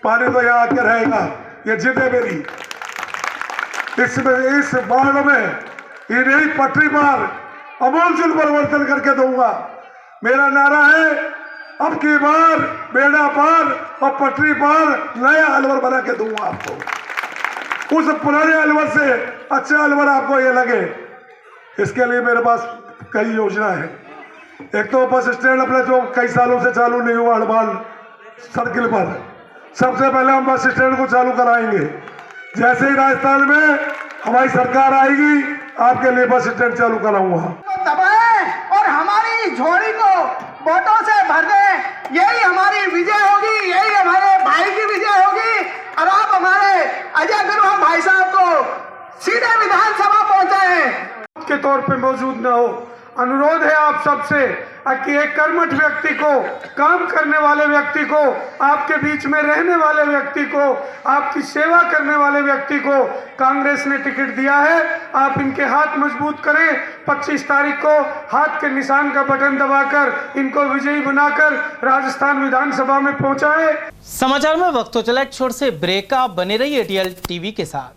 पानी तो यहाँ आकर रहेगा। ये जिद है मेरी। इस वार्ड में ये नई पटरी पार अमूलचूल परिवर्तन करके दूंगा। मेरा नारा है, अब की बार बेड़ा पार और पटरी पार नया अलवर बना के दूंगा आपको। उस पुराने अलवर से अच्छा अलवर आपको ये लगे, इसके लिए मेरे पास कई योजना है। एक तो बस स्टैंड अपने जो कई सालों से चालू नहीं हुआ हड़बाल सर्किल पर, सबसे पहले हम बस स्टैंड को चालू कराएंगे। जैसे ही राजस्थान में हमारी सरकार आएगी, आपके लिए बस स्टैंड चालू कराऊंगा। दबाएं और हमारी झोली को वोटों से भर दें, यही हमारी विजय होगी, यही हमारे भाई की विजय होगी। और आप हमारे अजय अग्रवाल भाई साहब को सीधे विधानसभा पहुंचाएं। के तौर पे मौजूद न हो। अनुरोध है आप सबसे कि एक कर्मठ व्यक्ति को, काम करने वाले व्यक्ति को, आपके बीच में रहने वाले व्यक्ति को, आपकी सेवा करने वाले व्यक्ति को कांग्रेस ने टिकट दिया है। आप इनके हाथ मजबूत करें। 25 तारीख को हाथ के निशान का बटन दबाकर इनको विजयी बनाकर राजस्थान विधानसभा में पहुंचाएं। समाचार में वक्त हो चला एक छोटे से ब्रेक का। बने रहिए एटीएल टीवी के साथ।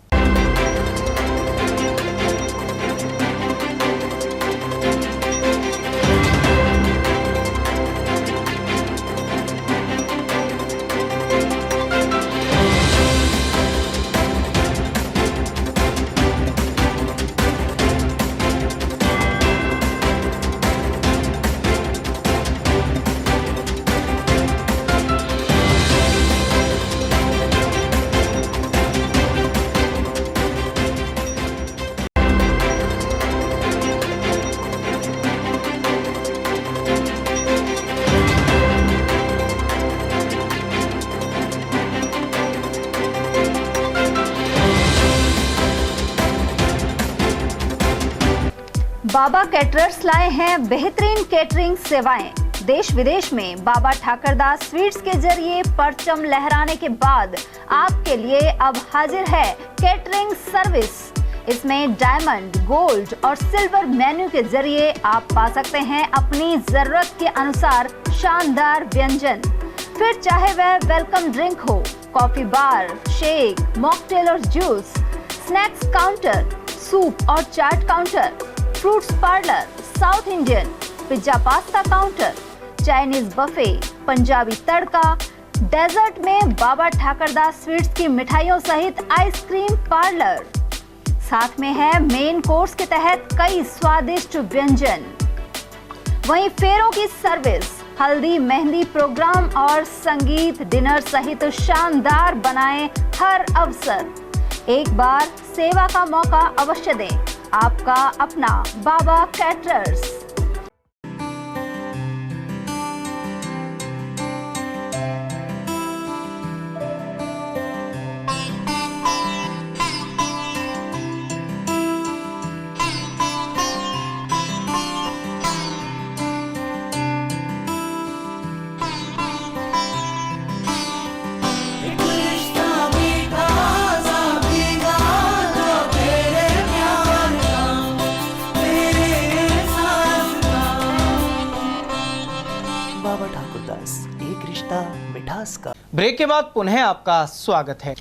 बाबा कैटरर्स लाए हैं बेहतरीन कैटरिंग सेवाएं। देश विदेश में बाबा ठाकरदास स्वीट्स के जरिए परचम लहराने के बाद आपके लिए अब हाजिर है कैटरिंग सर्विस। इसमें डायमंड, गोल्ड और सिल्वर मेन्यू के जरिए आप पा सकते हैं अपनी जरूरत के अनुसार शानदार व्यंजन। फिर चाहे वह वेलकम ड्रिंक हो, कॉफी बार, शेक, मॉकटेल और जूस, स्नैक्स काउंटर, सूप और चाट counter, fruits parlour, south Indian, pizza pasta counter, Chinese buffet, Punjabi तड़का, डेजर्ट में बाबा ठाकरदास स्वीट्स की मिठाइयों सहित आइसक्रीम पार्लर। साथ में है मेन कोर्स के तहत कई स्वादिष्ट व्यंजन। वहीं फेरों की सर्विस, हल्दी मेहंदी प्रोग्राम और संगीत डिनर सहित शानदार बनाएं हर अवसर। एक बार सेवा का मौका अवश्य दें। आपका अपना बाबा कैटरर्स। ब्रेक के बाद पुनः आपका स्वागत है।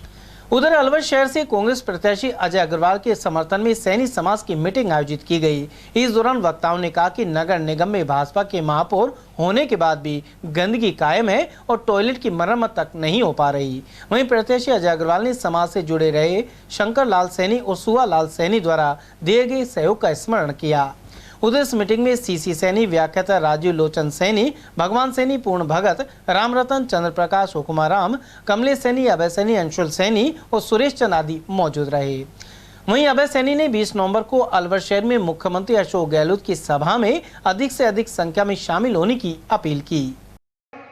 उधर अलवर शहर से कांग्रेस प्रत्याशी अजय अग्रवाल के समर्थन में सैनी समाज की मीटिंग आयोजित की गई। इस दौरान वक्ताओं ने कहा कि नगर निगम में भाजपा के महापौर होने के बाद भी गंदगी कायम है और टॉयलेट की मरम्मत तक नहीं हो पा रही। वहीं प्रत्याशी अजय अग्रवाल ने समाज से जुड़े रहे शंकर लाल सैनी और सुआ लाल सैनी द्वारा दिए गए सहयोग का स्मरण किया। उधर इस मीटिंग में सीसी सैनी, व्याख्याता राजीव लोचन सैनी, भगवान सैनी, पूर्ण भगत, राम रतन, चंद्र प्रकाश, हुकुमाराम, कमलेश सैनी, अभय सैनी, अंशुल सैनी और सुरेश चंद आदि मौजूद रहे। वहीं अभय सैनी ने 20 नवंबर को अलवर शहर में मुख्यमंत्री अशोक गहलोत की सभा में अधिक से अधिक संख्या में शामिल होने की अपील की।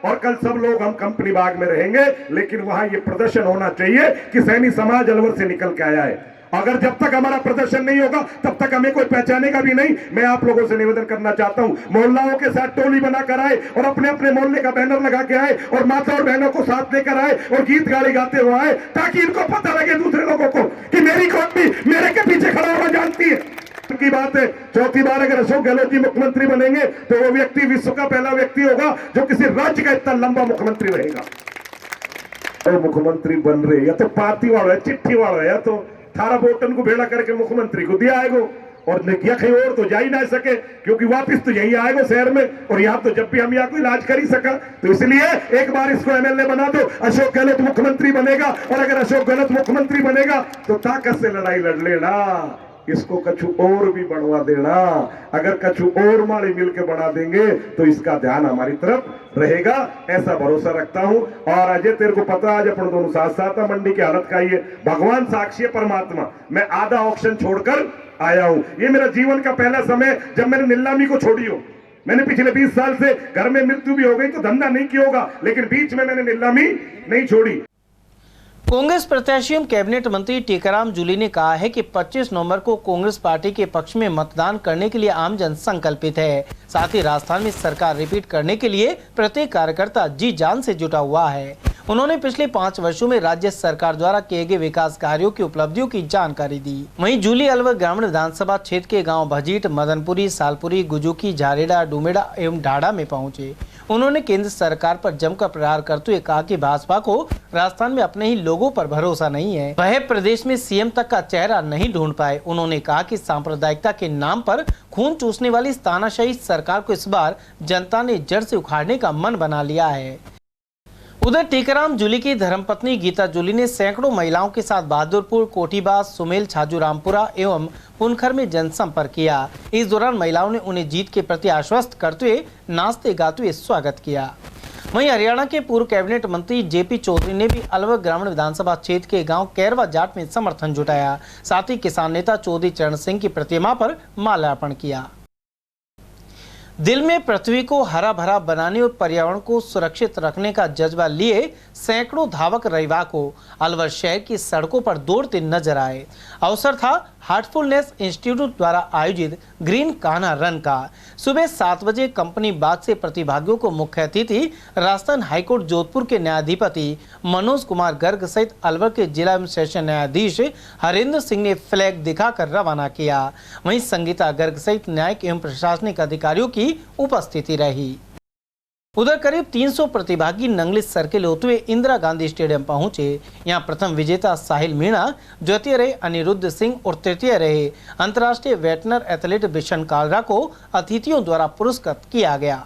और कल सब लोग हम कंपनी बाग में रहेंगे, लेकिन वहां ये प्रदर्शन होना चाहिए कि सैनी समाज अलवर से निकल के आया है। अगर जब तक हमारा प्रदर्शन नहीं होगा तब तक हमें कोई पहचानेगा भी नहीं। मैं आप लोगों से निवेदन करना चाहता हूं, मोहल्लाओं के साथ टोली बनाकर आए और अपने अपने मोहल्ले का बैनर लगा के आए और माता और बहनों को साथ लेकर आए और गीत गाली गाते हुए आए, ताकि इनको पता लगे दूसरे लोगों को कि मेरी कौमी मेरे के पीछे खड़ा होना जानती है। की बात है, चौथी बार अगर अशोक गहलोत जी मुख्यमंत्री बनेंगे तो वो व्यक्ति विश्व का पहला व्यक्ति होगा जो किसी राज्य का इतना लंबा मुख्यमंत्री रहेगा। तो मुख्यमंत्री बन रहे या तो पार्टी वाला है, चिट्ठी वाला है, या तो थारा बोटन को भेड़ा करके मुख्यमंत्री को दिया आएगो और या कहीं और तो जा ही ना सके, क्योंकि वापिस तो यही आएगा शहर में और यहाँ तो जब भी हम यहाँ कोई इलाज कर ही सका। तो इसलिए एक बार इसको एमएलए बना दो, अशोक गहलोत मुख्यमंत्री बनेगा। और अगर अशोक गहलोत मुख्यमंत्री बनेगा तो ताकत से लड़ाई लड़ लेना, इसको कछु और भी बढ़वा देना। अगर कछु और माड़ी मिल के बढ़ा देंगे तो इसका ध्यान हमारी तरफ रहेगा, ऐसा भरोसा रखता हूं। और अजय तेरे को पता, आज अपन दोनों साथ साथ मंडी की हालत का ही है। भगवान साक्षी है, परमात्मा, मैं आधा ऑक्शन छोड़कर आया हूं। ये मेरा जीवन का पहला समय जब मैंने नीलामी को छोड़ी हो। मैंने पिछले 20 साल से घर में मृत्यु भी हो गई तो धंधा नहीं किया होगा, लेकिन बीच में मैंने नीलामी नहीं छोड़ी। कांग्रेस प्रत्याशी एवं कैबिनेट मंत्री टीकाराम जूली ने कहा है कि 25 नवंबर को कांग्रेस पार्टी के पक्ष में मतदान करने के लिए आमजन संकल्पित है। साथ ही राजस्थान में सरकार रिपीट करने के लिए प्रत्येक कार्यकर्ता जी जान से जुटा हुआ है। उन्होंने पिछले 5 वर्षों में राज्य सरकार द्वारा किए गए विकास कार्यों की उपलब्धियों की जानकारी दी। वहीं जूली अलवर ग्रामीण विधानसभा क्षेत्र के गांव भजीट, मदनपुरी, सालपुरी, गुजुकी, झारेड़ा, डूमेड़ा एवं ढाढ़ा में पहुंचे। उन्होंने केंद्र सरकार पर जमकर प्रहार करते हुए कहा कि भाजपा को राजस्थान में अपने ही लोगों पर भरोसा नहीं है, वह प्रदेश में सीएम तक का चेहरा नहीं ढूंढ पाए। उन्होंने कहा कि सांप्रदायिकता के नाम पर खून चूसने वाली तानाशाही सरकार को इस बार जनता ने जड़ से उखाड़ने का मन बना लिया है। उधर टीकाराम जूली की धर्मपत्नी गीता जूली ने सैकड़ों महिलाओं के साथ बहादुरपुर, कोठीबाज, सुमेल, छाजूरामपुरा एवं पुनखर में जनसंपर्क किया। इस दौरान महिलाओं ने उन्हें जीत के प्रति आश्वस्त करते हुए नाचते गाते हुए स्वागत किया। वहीं हरियाणा के पूर्व कैबिनेट मंत्री जेपी चौधरी ने भी अलवर ग्रामीण विधानसभा क्षेत्र के गांव कैरवा जाट में समर्थन जुटाया। साथ ही किसान नेता चौधरी चरण सिंह की प्रतिमा पर माल्यार्पण किया। दिल में पृथ्वी को हरा भरा बनाने और पर्यावरण को सुरक्षित रखने का जज्बा लिए सैकड़ों धावक रविवार को अलवर शहर की सड़कों पर दौड़ते नजर आए। अवसर था हार्टफुलनेस इंस्टीट्यूट द्वारा आयोजित ग्रीन कान्हा रन का। सुबह 7 बजे कंपनी बाग से प्रतिभागियों को मुख्य अतिथि राजस्थान हाईकोर्ट जोधपुर के न्यायाधिपति मनोज कुमार गर्ग सहित अलवर के जिला एवं सेशन न्यायाधीश हरेंद्र सिंह ने फ्लैग दिखाकर रवाना किया। वहीं संगीता गर्ग सहित न्यायिक एवं प्रशासनिक अधिकारियों की उपस्थिति रही। उधर करीब 300 प्रतिभागी नंगली सर्किल होते हुए इंदिरा गांधी स्टेडियम पहुंचे। यहां प्रथम विजेता साहिल मीणा, द्वितीय रहे अनिरुद्ध सिंह और तृतीय रहे अंतर्राष्ट्रीय वेटनर एथलीट बिशन कालरा को अतिथियों द्वारा पुरस्कृत किया गया।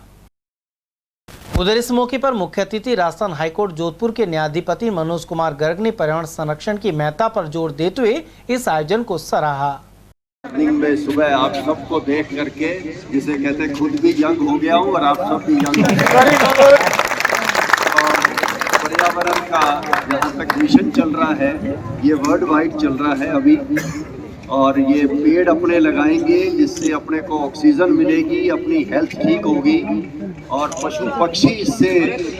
उधर इस मौके पर मुख्य अतिथि राजस्थान हाईकोर्ट जोधपुर के न्यायाधिपति मनोज कुमार गर्ग ने पर्यावरण संरक्षण की महत्ता पर जोर देते हुए इस आयोजन को सराहा। में सुबह आप सबको देख करके जिसे कहते हैं खुद भी यंग हो गया हूँ और आप सब भी यंग हो गए। पर्यावरण का जहाँ तक मिशन चल रहा है ये वर्ल्ड वाइड चल रहा है अभी, और ये पेड़ अपने लगाएंगे जिससे अपने को ऑक्सीजन मिलेगी, अपनी हेल्थ ठीक होगी और पशु पक्षी इससे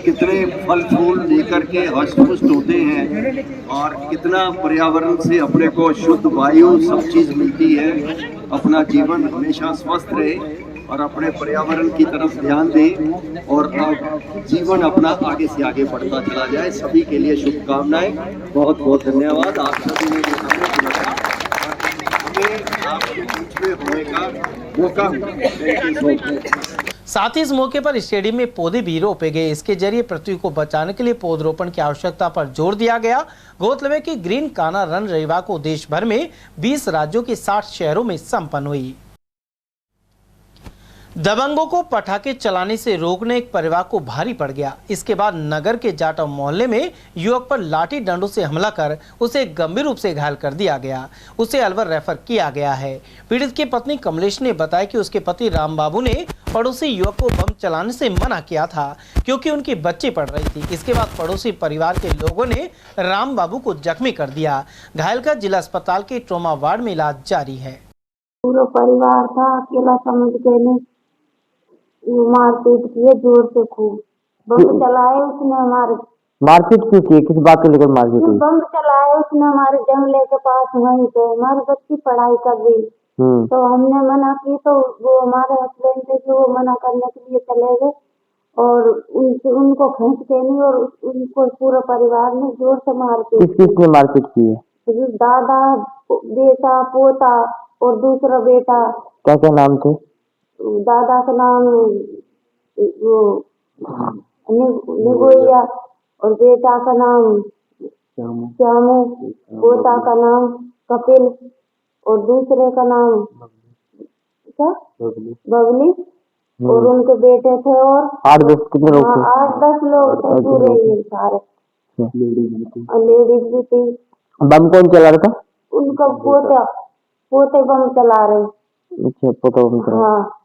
कितने फल फूल लेकर के हष्ट-पुष्ट होते हैं और कितना पर्यावरण से अपने को शुद्ध वायु सब चीज़ मिलती है। अपना जीवन हमेशा स्वस्थ रहे और अपने पर्यावरण की तरफ ध्यान दें और अब जीवन अपना आगे से आगे बढ़ता चला जाए। सभी के लिए शुभकामनाएं। बहुत बहुत धन्यवाद। आप सभी ने आपके बीच में होने का मौका। साथ ही इस मौके पर स्टेडियम में पौधे भी रोपे गए। इसके जरिए पृथ्वी को बचाने के लिए पौधरोपण की आवश्यकता पर जोर दिया गया। गौरतलब है कि ग्रीन कान्हा रन रविवार को देश भर में 20 राज्यों के 60 शहरों में संपन्न हुई। दबंगों को पटाखे चलाने से रोकने एक परिवार को भारी पड़ गया। इसके बाद नगर के जाटव मोहल्ले में युवक पर लाठी डंडों से हमला कर उसे गंभीर रूप से घायल कर दिया गया। उसे अलवर रेफर किया गया है। पीड़ित की पत्नी कमलेश ने बताया कि उसके पति राम बाबू ने पड़ोसी युवक को बम चलाने से मना किया था क्योंकि उनकी बच्ची पढ़ रही थी। इसके बाद पड़ोसी परिवार के लोगों ने राम बाबू को जख्मी कर दिया। घायल का जिला अस्पताल के ट्रॉमा वार्ड में इलाज जारी है। पूरा परिवार था, अकेला समझ के नहीं मारपीट किए जोर से, खूब बम चलाए उसने हमारे। मारपीट क्यों की? किस बात को लेकर मारपीट हुई? बम चलाए उसने हमारे जंगले के पास, वहीं पे हमारी बच्ची पढ़ाई कर रही। तो हमने मना की तो वो हमारे हस्बैंड थे जो वो मना करने के लिए चले गए और उनको खींच के नहीं और उनको पूरा परिवार ने जोर से मारपीट। किसने मारपीट की है? दादा, बेटा, पोता और दूसरा बेटा। क्या क्या नाम थे? दादा का नाम वो निगोया और बेटा का नाम श्यामू, पोता का नाम कपिल और दूसरे का नाम क्या बबली और उनके बेटे थे और 8-10 लोग थे। 8-10 लोग थे पूरे ये सारे, और लेडीज भी थी। बम कौन चला रहा था? उनका पोते बम चला रहे। अच्छा, पोता बम चला। हाँ,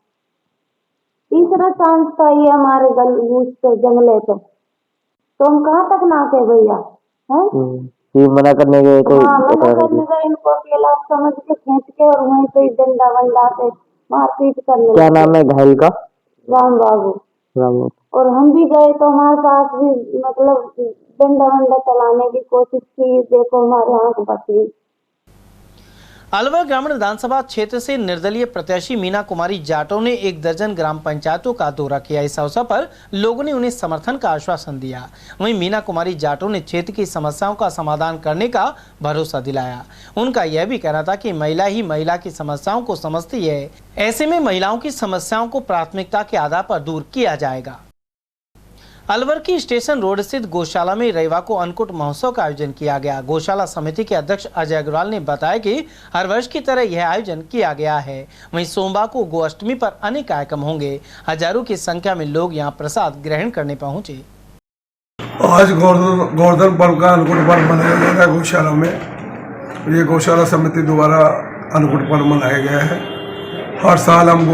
तीसरा चांस था ये हमारे जंगले पे, तो हम कहाँ तक नाके भैया है? ये मना करने गए तो मना करने गए, इनको अकेला समझ के खींच के और वहीं पे डंडा वंडा से मारपीट करने। क्या नाम है घायल का? राम बाबू। और हम भी गए तो हमारे साथ भी मतलब डंडा वंडा चलाने की कोशिश की, देखो हमारे आंख बच गई। अलवर ग्रामीण विधानसभा क्षेत्र से निर्दलीय प्रत्याशी मीना कुमारी जाटव ने 1 दर्जन ग्राम पंचायतों का दौरा किया। इस अवसर पर लोगों ने उन्हें समर्थन का आश्वासन दिया। वहीं मीना कुमारी जाटव ने क्षेत्र की समस्याओं का समाधान करने का भरोसा दिलाया। उनका यह भी कहना था कि महिला ही महिला की समस्याओं को समझती है, ऐसे में महिलाओं की समस्याओं को प्राथमिकता के आधार पर दूर किया जाएगा। अलवर की स्टेशन रोड स्थित गौशाला में रविवार को अन्नकूट महोत्सव का आयोजन किया गया। गौशाला समिति के अध्यक्ष अजय अग्रवाल ने बताया कि हर वर्ष की तरह यह आयोजन किया गया है। वहीं सोमवार को गोअष्टमी पर अनेक कार्यक्रम होंगे। हजारों की संख्या में लोग यहां प्रसाद ग्रहण करने पहुंचे। आज गोवर्धन पर्व का अन्नकूट पर्व मनाया जा रहा है गौशाला में। ये गौशाला समिति द्वारा अन्नकूट पर्व मनाया गया है। हर साल हम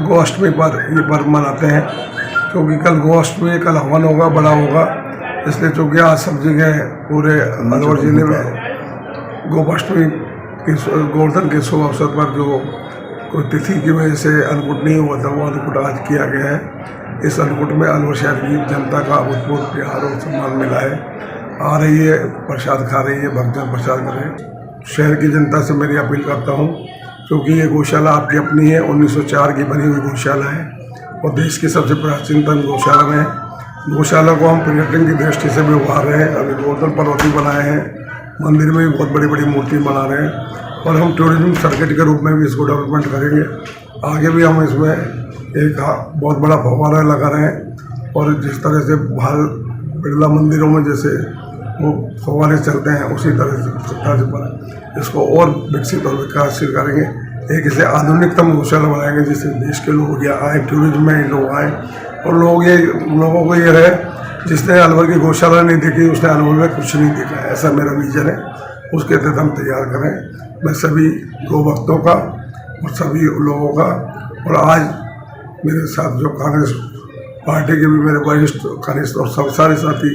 गोअष्टमी पर ये पर्व मनाते हैं क्योंकि कल गोअष्टमी, कल हवन होगा, बड़ा होगा, इसलिए चूँकि आज सब जगह पूरे अलवर जिले में गोपाष्टमी के गोवर्धन के शुभ अवसर पर जो कोई तिथि की वजह से अन्नकूट नहीं हुआ था, वो अन्नकूट आज किया गया है। इस अन्नकूट में अलवर शहर की जनता का अभूतपूर्व प्यार और सम्मान मिला है। आ रही है, प्रसाद खा रही है, भक्तजन प्रसाद कर रहे हैं। शहर की जनता से मेरी अपील करता हूँ, क्योंकि ये गौशाला आपकी अपनी है, 1904 की बनी हुई गौशाला है और देश की सबसे प्राचीनतम गौशाला में है। गौशाला को हम पर्यटन की दृष्टि से भी उभार रहे हैं। अभी गोवर्धन पर्वत भी बनाए हैं, मंदिर में भी बहुत बड़ी बड़ी मूर्ति बना रहे हैं और हम टूरिज्म सर्किट के रूप में भी इसको डेवलपमेंट करेंगे। आगे भी हम इसमें एक बहुत बड़ा फव्वारा लगा रहे हैं और जिस तरह से बाहर बिरला मंदिरों में जैसे वो फव्वारे चलते हैं, उसी तरह से इसको और विकसित और विकासशील करेंगे। एक इसे आधुनिकतम गौशाला बनाएंगे जिससे देश के लोग या आए, टूरिज्म में लोग आए और लोगों को ये रहे, जिसने अलवर की गौशाला नहीं देखी उसने अलवर में कुछ नहीं देखा। ऐसा मेरा विजन है, उसके तहत हम तैयार करें। मैं सभी गौ भक्तों का और सभी लोगों का, और आज मेरे साथ जो कांग्रेस पार्टी के भी मेरे वरिष्ठ कनिष्ठ और सब सारे साथी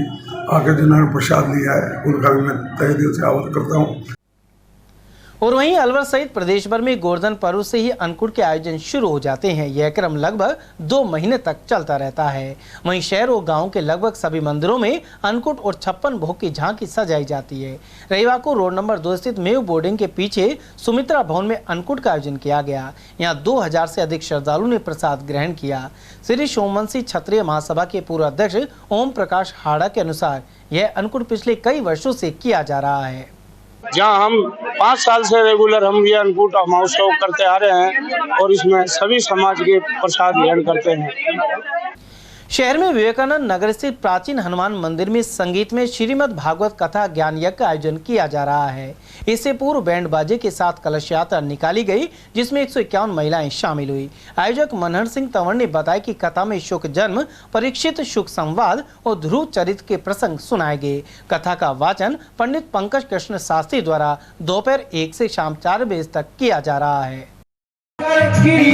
आकर जिन्होंने प्रसाद लिया है, उनका भी मैं तहे दिल से आभार करता हूँ। और वहीं अलवर सहित प्रदेश भर में गोवर्धन पर्व से ही अन्नकूट के आयोजन शुरू हो जाते हैं। यह क्रम लगभग 2 महीने तक चलता रहता है। वहीं शहर और गांव के लगभग सभी मंदिरों में अन्नकूट और 56 भोग की झांकी सजाई जाती है। रविवार को रोड नंबर 2 स्थित मेव बोर्डिंग के पीछे सुमित्रा भवन में अन्नकूट का आयोजन किया गया। यहाँ 2000 से अधिक श्रद्धालुओं ने प्रसाद ग्रहण किया। श्री सोमवंशी क्षत्रिय महासभा के पूर्व अध्यक्ष ओम प्रकाश हाड़ा के अनुसार यह अन्नकूट पिछले कई वर्षों से किया जा रहा है। जहाँ हम 5 साल से रेगुलर हम ये अन्नकूट महोत्सव करते आ रहे हैं और इसमें सभी समाज के प्रसाद ग्रहण करते हैं। शहर में विवेकानंद नगर स्थित प्राचीन हनुमान मंदिर में संगीत में श्रीमद् भागवत कथा ज्ञान यज्ञ का आयोजन किया जा रहा है। इससे पूर्व बैंड बाजे के साथ कलश यात्रा निकाली गई, जिसमें 151 महिलाएं शामिल हुई। आयोजक मनहर सिंह तंवर ने बताया कि कथा में शुक जन्म, परीक्षित शुक संवाद और ध्रुव चरित्र के प्रसंग सुनाए गए। कथा का वाचन पंडित पंकज कृष्ण शास्त्री द्वारा दोपहर 1 से शाम 4 बजे तक किया जा रहा है। तेरी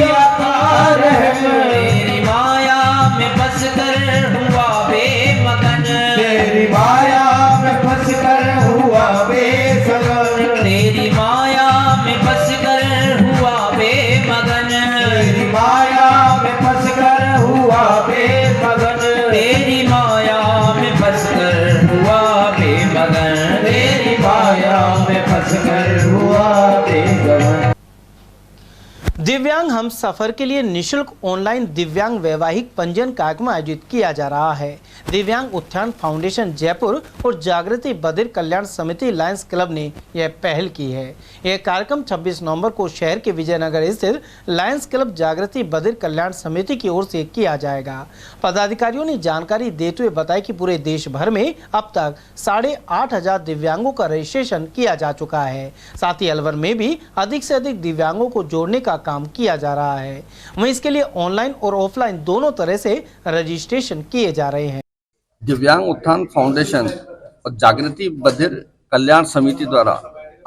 माया में फंस कर हुआ बेमगन, तेरी माया में फंस कर हुआ बेसगन, तेरी माया में फंस कर हुआ बेमगन, तेरी माया में फंस कर हुआ बेमगन, तेरी माया में फंस कर हुआ बेमगन, तेरी माया में फंस कर हुआ बेमगन। दिव्यांग हम सफर के लिए निशुल्क ऑनलाइन दिव्यांग वैवाहिक पंजीयन कार्यक्रम आयोजित किया जा रहा है। दिव्यांग उत्थान फाउंडेशन जयपुर और जागृति बधिर कल्याण समिति लायंस क्लब ने यह पहल की है। यह कार्यक्रम 26 नवंबर को शहर के विजयनगर स्थित लायंस क्लब जागृति बधिर कल्याण समिति की ओर से किया जाएगा। पदाधिकारियों ने जानकारी देते हुए बताया कि पूरे देश भर में अब तक 8,500 दिव्यांगों का रजिस्ट्रेशन किया जा चुका है। साथ ही अलवर में भी अधिक से अधिक दिव्यांगों को जोड़ने का काम किया जा रहा है। वहीं इसके लिए ऑनलाइन और ऑफलाइन दोनों तरह से रजिस्ट्रेशन किए जा रहे हैं। दिव्यांग उत्थान फाउंडेशन और जागृति बधिर कल्याण समिति द्वारा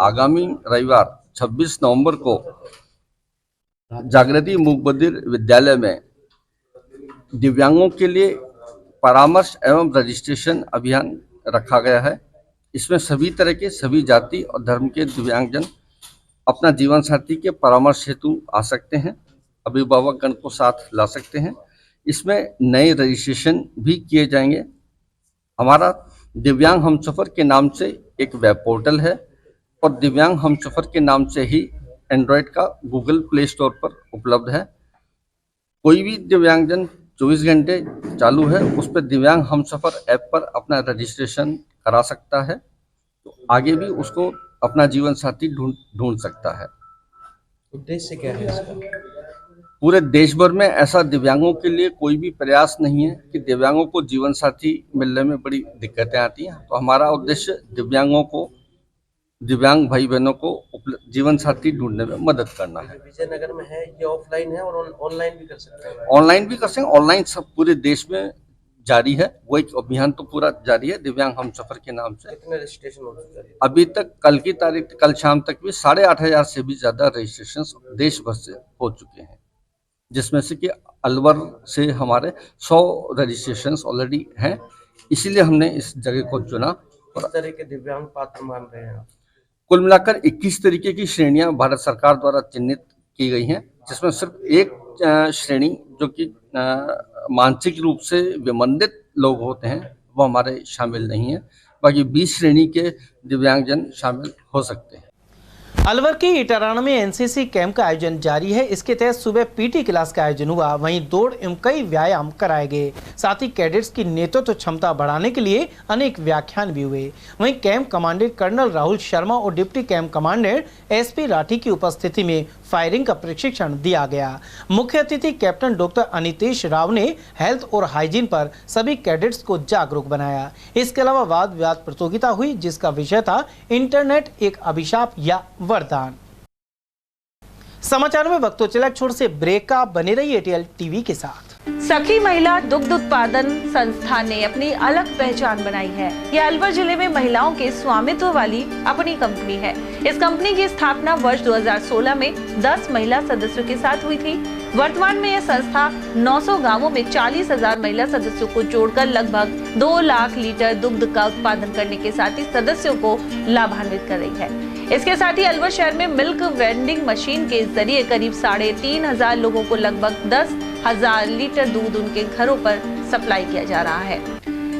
आगामी रविवार 26 नवंबर को जागृति मूक बधिर विद्यालय में दिव्यांगों के लिए परामर्श एवं रजिस्ट्रेशन अभियान रखा गया है। इसमें सभी तरह के सभी जाति और धर्म के दिव्यांगजन अपना जीवन साथी के परामर्श हेतु आ सकते हैं, अभिभावकगण को साथ ला सकते हैं। इसमें नए रजिस्ट्रेशन भी किए जाएंगे। हमारा दिव्यांग हमसफर के नाम से एक वेब पोर्टल है और दिव्यांग हमसफर के नाम से ही एंड्रॉयड का गूगल प्ले स्टोर पर उपलब्ध है। कोई भी दिव्यांगजन 24 घंटे चालू है, उस पर दिव्यांग हमसफर ऐप पर अपना रजिस्ट्रेशन करा सकता है, तो आगे भी उसको अपना जीवन साथी ढूंढ सकता है। उद्देश्य क्या है इसका? पूरे देश भर में ऐसा दिव्यांगों के लिए कोई भी प्रयास नहीं है कि दिव्यांगों को जीवन साथी मिलने में बड़ी दिक्कतें आती हैं, तो हमारा उद्देश्य दिव्यांगों को, दिव्यांग भाई बहनों को जीवन साथी ढूंढने में मदद करना है। विजयनगर में है, ये ऑफलाइन है और ऑनलाइन भी कर सकते हैं? ऑनलाइन भी कर सकते हैं, ऑनलाइन सब पूरे देश में जारी है। वो एक अभियान तो पूरा जारी है दिव्यांग हमसफर के नाम से। कितने रजिस्ट्रेशन हो चुके हैं अभी तक? कल की तारीख, कल शाम तक भी 8,500 से भी ज्यादा रजिस्ट्रेशन देश भर से हो चुके हैं, जिसमें से कि अलवर से हमारे 100 रजिस्ट्रेशन ऑलरेडी हैं। इसीलिए हमने इस जगह को चुना। किस तरह के दिव्यांग पात्र मान रहे हैं? कुल मिलाकर 21 तरीके की श्रेणियां भारत सरकार द्वारा चिन्हित की गई हैं जिसमें सिर्फ एक श्रेणी जो कि मानसिक रूप से विमंडित लोग होते हैं वो हमारे शामिल नहीं है। बाकी 20 श्रेणी के दिव्यांगजन शामिल हो सकते हैं। अलवर के इटाराना में एनसीसी कैंप का आयोजन जारी है। इसके तहत सुबह पीटी क्लास का आयोजन हुआ, वहीं दौड़ एवं कई व्यायाम कराए गए। साथ ही कैडेट्स की नेतृत्व क्षमता बढ़ाने के लिए अनेक व्याख्यान भी हुए। वहीं camp commandant colonel Rahul Sharma और deputy camp commandant SP Rathi की उपस्थिति में फायरिंग का प्रशिक्षण दिया गया। मुख्य अतिथि कैप्टन डॉक्टर अनितेश राव ने हेल्थ और हाइजीन पर सभी कैडेट्स को जागरूक बनाया। इसके अलावा वाद विवाद प्रतियोगिता हुई, जिसका विषय था इंटरनेट एक अभिशाप या वरदान। समाचार में वक्तों चला छोड़ से ब्रेक का, बने रही एटीएल टीवी के साथ। सखी महिला दुग्ध उत्पादन संस्थान ने अपनी अलग पहचान बनाई है। यह अलवर जिले में महिलाओं के स्वामित्व वाली अपनी कंपनी है। इस कंपनी की स्थापना वर्ष 2016 में 10 महिला सदस्यों के साथ हुई थी। वर्तमान में यह संस्था 900 गांवों में 40,000 महिला सदस्यों को जोड़कर लगभग 2 लाख लीटर दुग्ध का उत्पादन करने के साथ ही सदस्यों को लाभान्वित कर रही है। इसके साथ ही अलवर शहर में मिल्क वेंडिंग मशीन के जरिए करीब 3,500 लोगों को लगभग 10,000 लीटर दूध उनके घरों पर सप्लाई किया जा रहा है।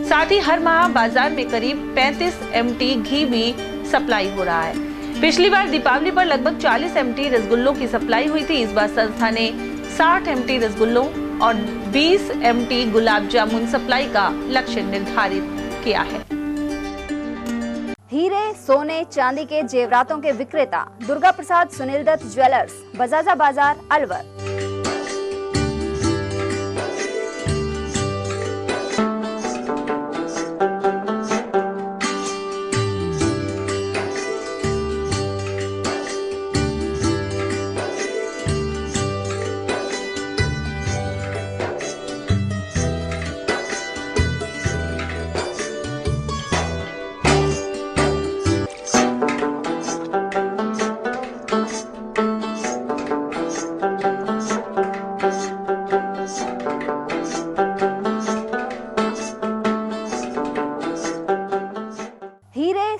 साथ ही हर माह बाजार में करीब 35 MT घी भी सप्लाई हो रहा है। पिछली बार दीपावली पर लगभग 40 MT रसगुल्लों की सप्लाई हुई थी। इस बार संस्था ने 60 MT रसगुल्लों और 20 MT गुलाब जामुन सप्लाई का लक्ष्य निर्धारित किया है। हीरे, सोने, चांदी के जेवरातों के विक्रेता दुर्गा प्रसाद सुनील दत्त ज्वेलर्स, बजाजा बाजार, अलवर।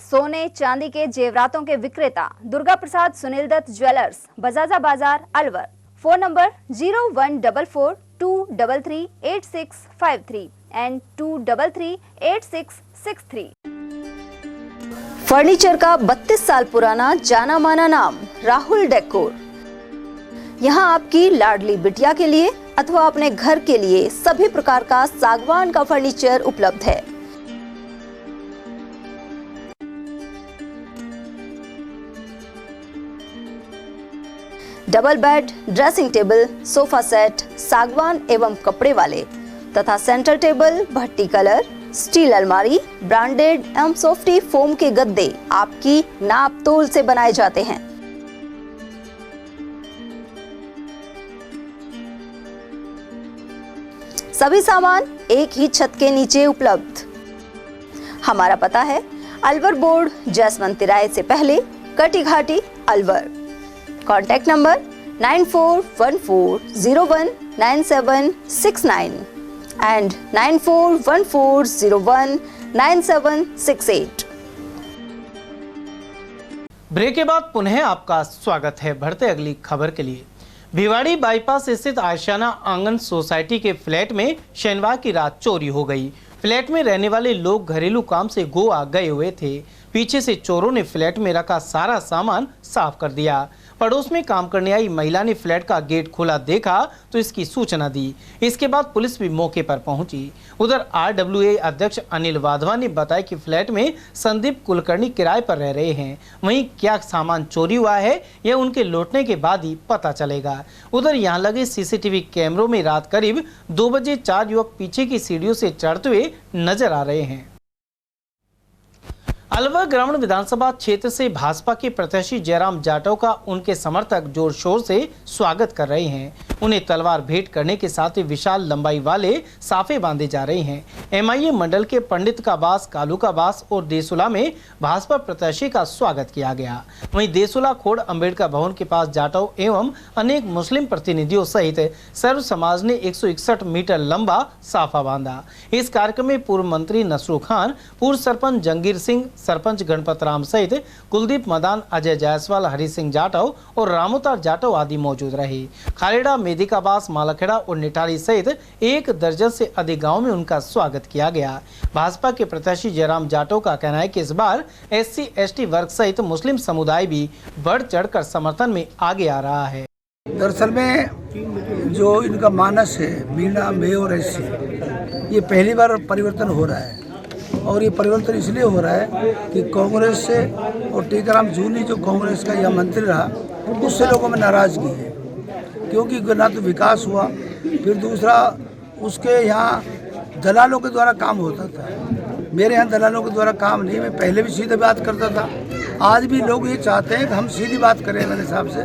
सोने चांदी के जेवरातों के विक्रेता दुर्गा प्रसाद सुनील दत्त ज्वेलर्स, बजाजा बाजार, Alwar. Phone number 0144233863 and 2338663। Furniture का 32 साल पुराना जाना माना नाम राहुल डेकोर। यहाँ आपकी लाडली बिटिया के लिए अथवा अपने घर के लिए सभी प्रकार का सागवान का फर्नीचर उपलब्ध है। Double bed, dressing table, sofa set सागवान एवं कपड़े वाले तथा सेंटर टेबल, भट्टी कलर, स्टील अलमारी, ब्रांडेड एवं सॉफ्टी फोम के गद्दे आपकी नाप तोल से बनाए जाते हैं। सभी सामान एक ही छत के नीचे उपलब्ध। हमारा पता है अलवर बोर्ड, जसवंत तिराहे से पहले, Kati Ghati, Alwar. Contact number 9414019769 and 9414019768। Break के बाद पुनः आपका स्वागत है। बढ़ते अगली खबर के लिए। भिवाड़ी बाईपास स्थित आशियाना आंगन सोसाइटी के फ्लैट में शनिवार की रात चोरी हो गई। फ्लैट में रहने वाले लोग घरेलू काम से गोवा गए हुए थे। पीछे से चोरों ने फ्लैट में रखा सारा सामान साफ कर दिया। पड़ोस में काम करने आई महिला ने फ्लैट का गेट खोला देखा तो इसकी सूचना दी। इसके बाद पुलिस भी मौके पर पहुंची। उधर RWA अध्यक्ष अनिल वाधवा ने बताया कि फ्लैट में संदीप कुलकर्णी किराए पर रह रहे हैं। वहीं क्या सामान चोरी हुआ है यह उनके लौटने के बाद ही पता चलेगा। उधर यहां लगे CCTV कैमरों में रात करीब 2 बजे 4 युवक पीछे की सीढ़ियों से चढ़ते हुए नजर आ रहे हैं। अलवर ग्रामीण विधानसभा क्षेत्र से भाजपा के प्रत्याशी जयराम जाटव का उनके समर्थक जोर शोर से स्वागत कर रहे हैं। उन्हें तलवार भेंट करने के साथ ही विशाल लंबाई वाले साफे बांधे जा रहे हैं। MIA मंडल के पंडित का बास, कालू का बास और देसुला में भाजपा प्रत्याशी का स्वागत किया गया। वहीं देसुला खोड़ अंबेडकर भवन के पास जाटव एवं अनेक मुस्लिम प्रतिनिधियों सहित सर्व समाज ने 161 मीटर लंबा साफा बांधा। इस कार्यक्रम में पूर्व मंत्री नसरू खान, पूर्व सरपंच जंगीर सिंह, सरपंच गणपत राम सहित कुलदीप मदान, अजय जायसवाल, हरि सिंह जाटव और रामोतार जाटव आदि मौजूद रहे। खालेड़ा, मेदिकाबास, मालखेड़ा और निटारी सहित 1 दर्जन से अधिक गाँव में उनका स्वागत किया गया। भाजपा के प्रत्याशी जयराम जाटव का कहना है कि इस बार SC/ST वर्ग सहित मुस्लिम समुदाय भी बढ़ चढ़कर समर्थन में आगे आ रहा है। दरअसल में जो इनका मानस है मीणा, मे और SC, ये पहली बार परिवर्तन हो रहा है और ये परिवर्तन इसलिए हो रहा है कि कांग्रेस से और टीकाराम जूली जो कांग्रेस का यह मंत्री रहा उससे लोगों में नाराज़गी है, क्योंकि ना तो विकास हुआ, फिर दूसरा उसके यहाँ दलालों के द्वारा काम होता था। मेरे यहाँ दलालों के द्वारा काम नहीं, मैं पहले भी सीधे बात करता था। आज भी लोग ये चाहते हैं कि हम सीधी बात करें मेरे हिसाब से,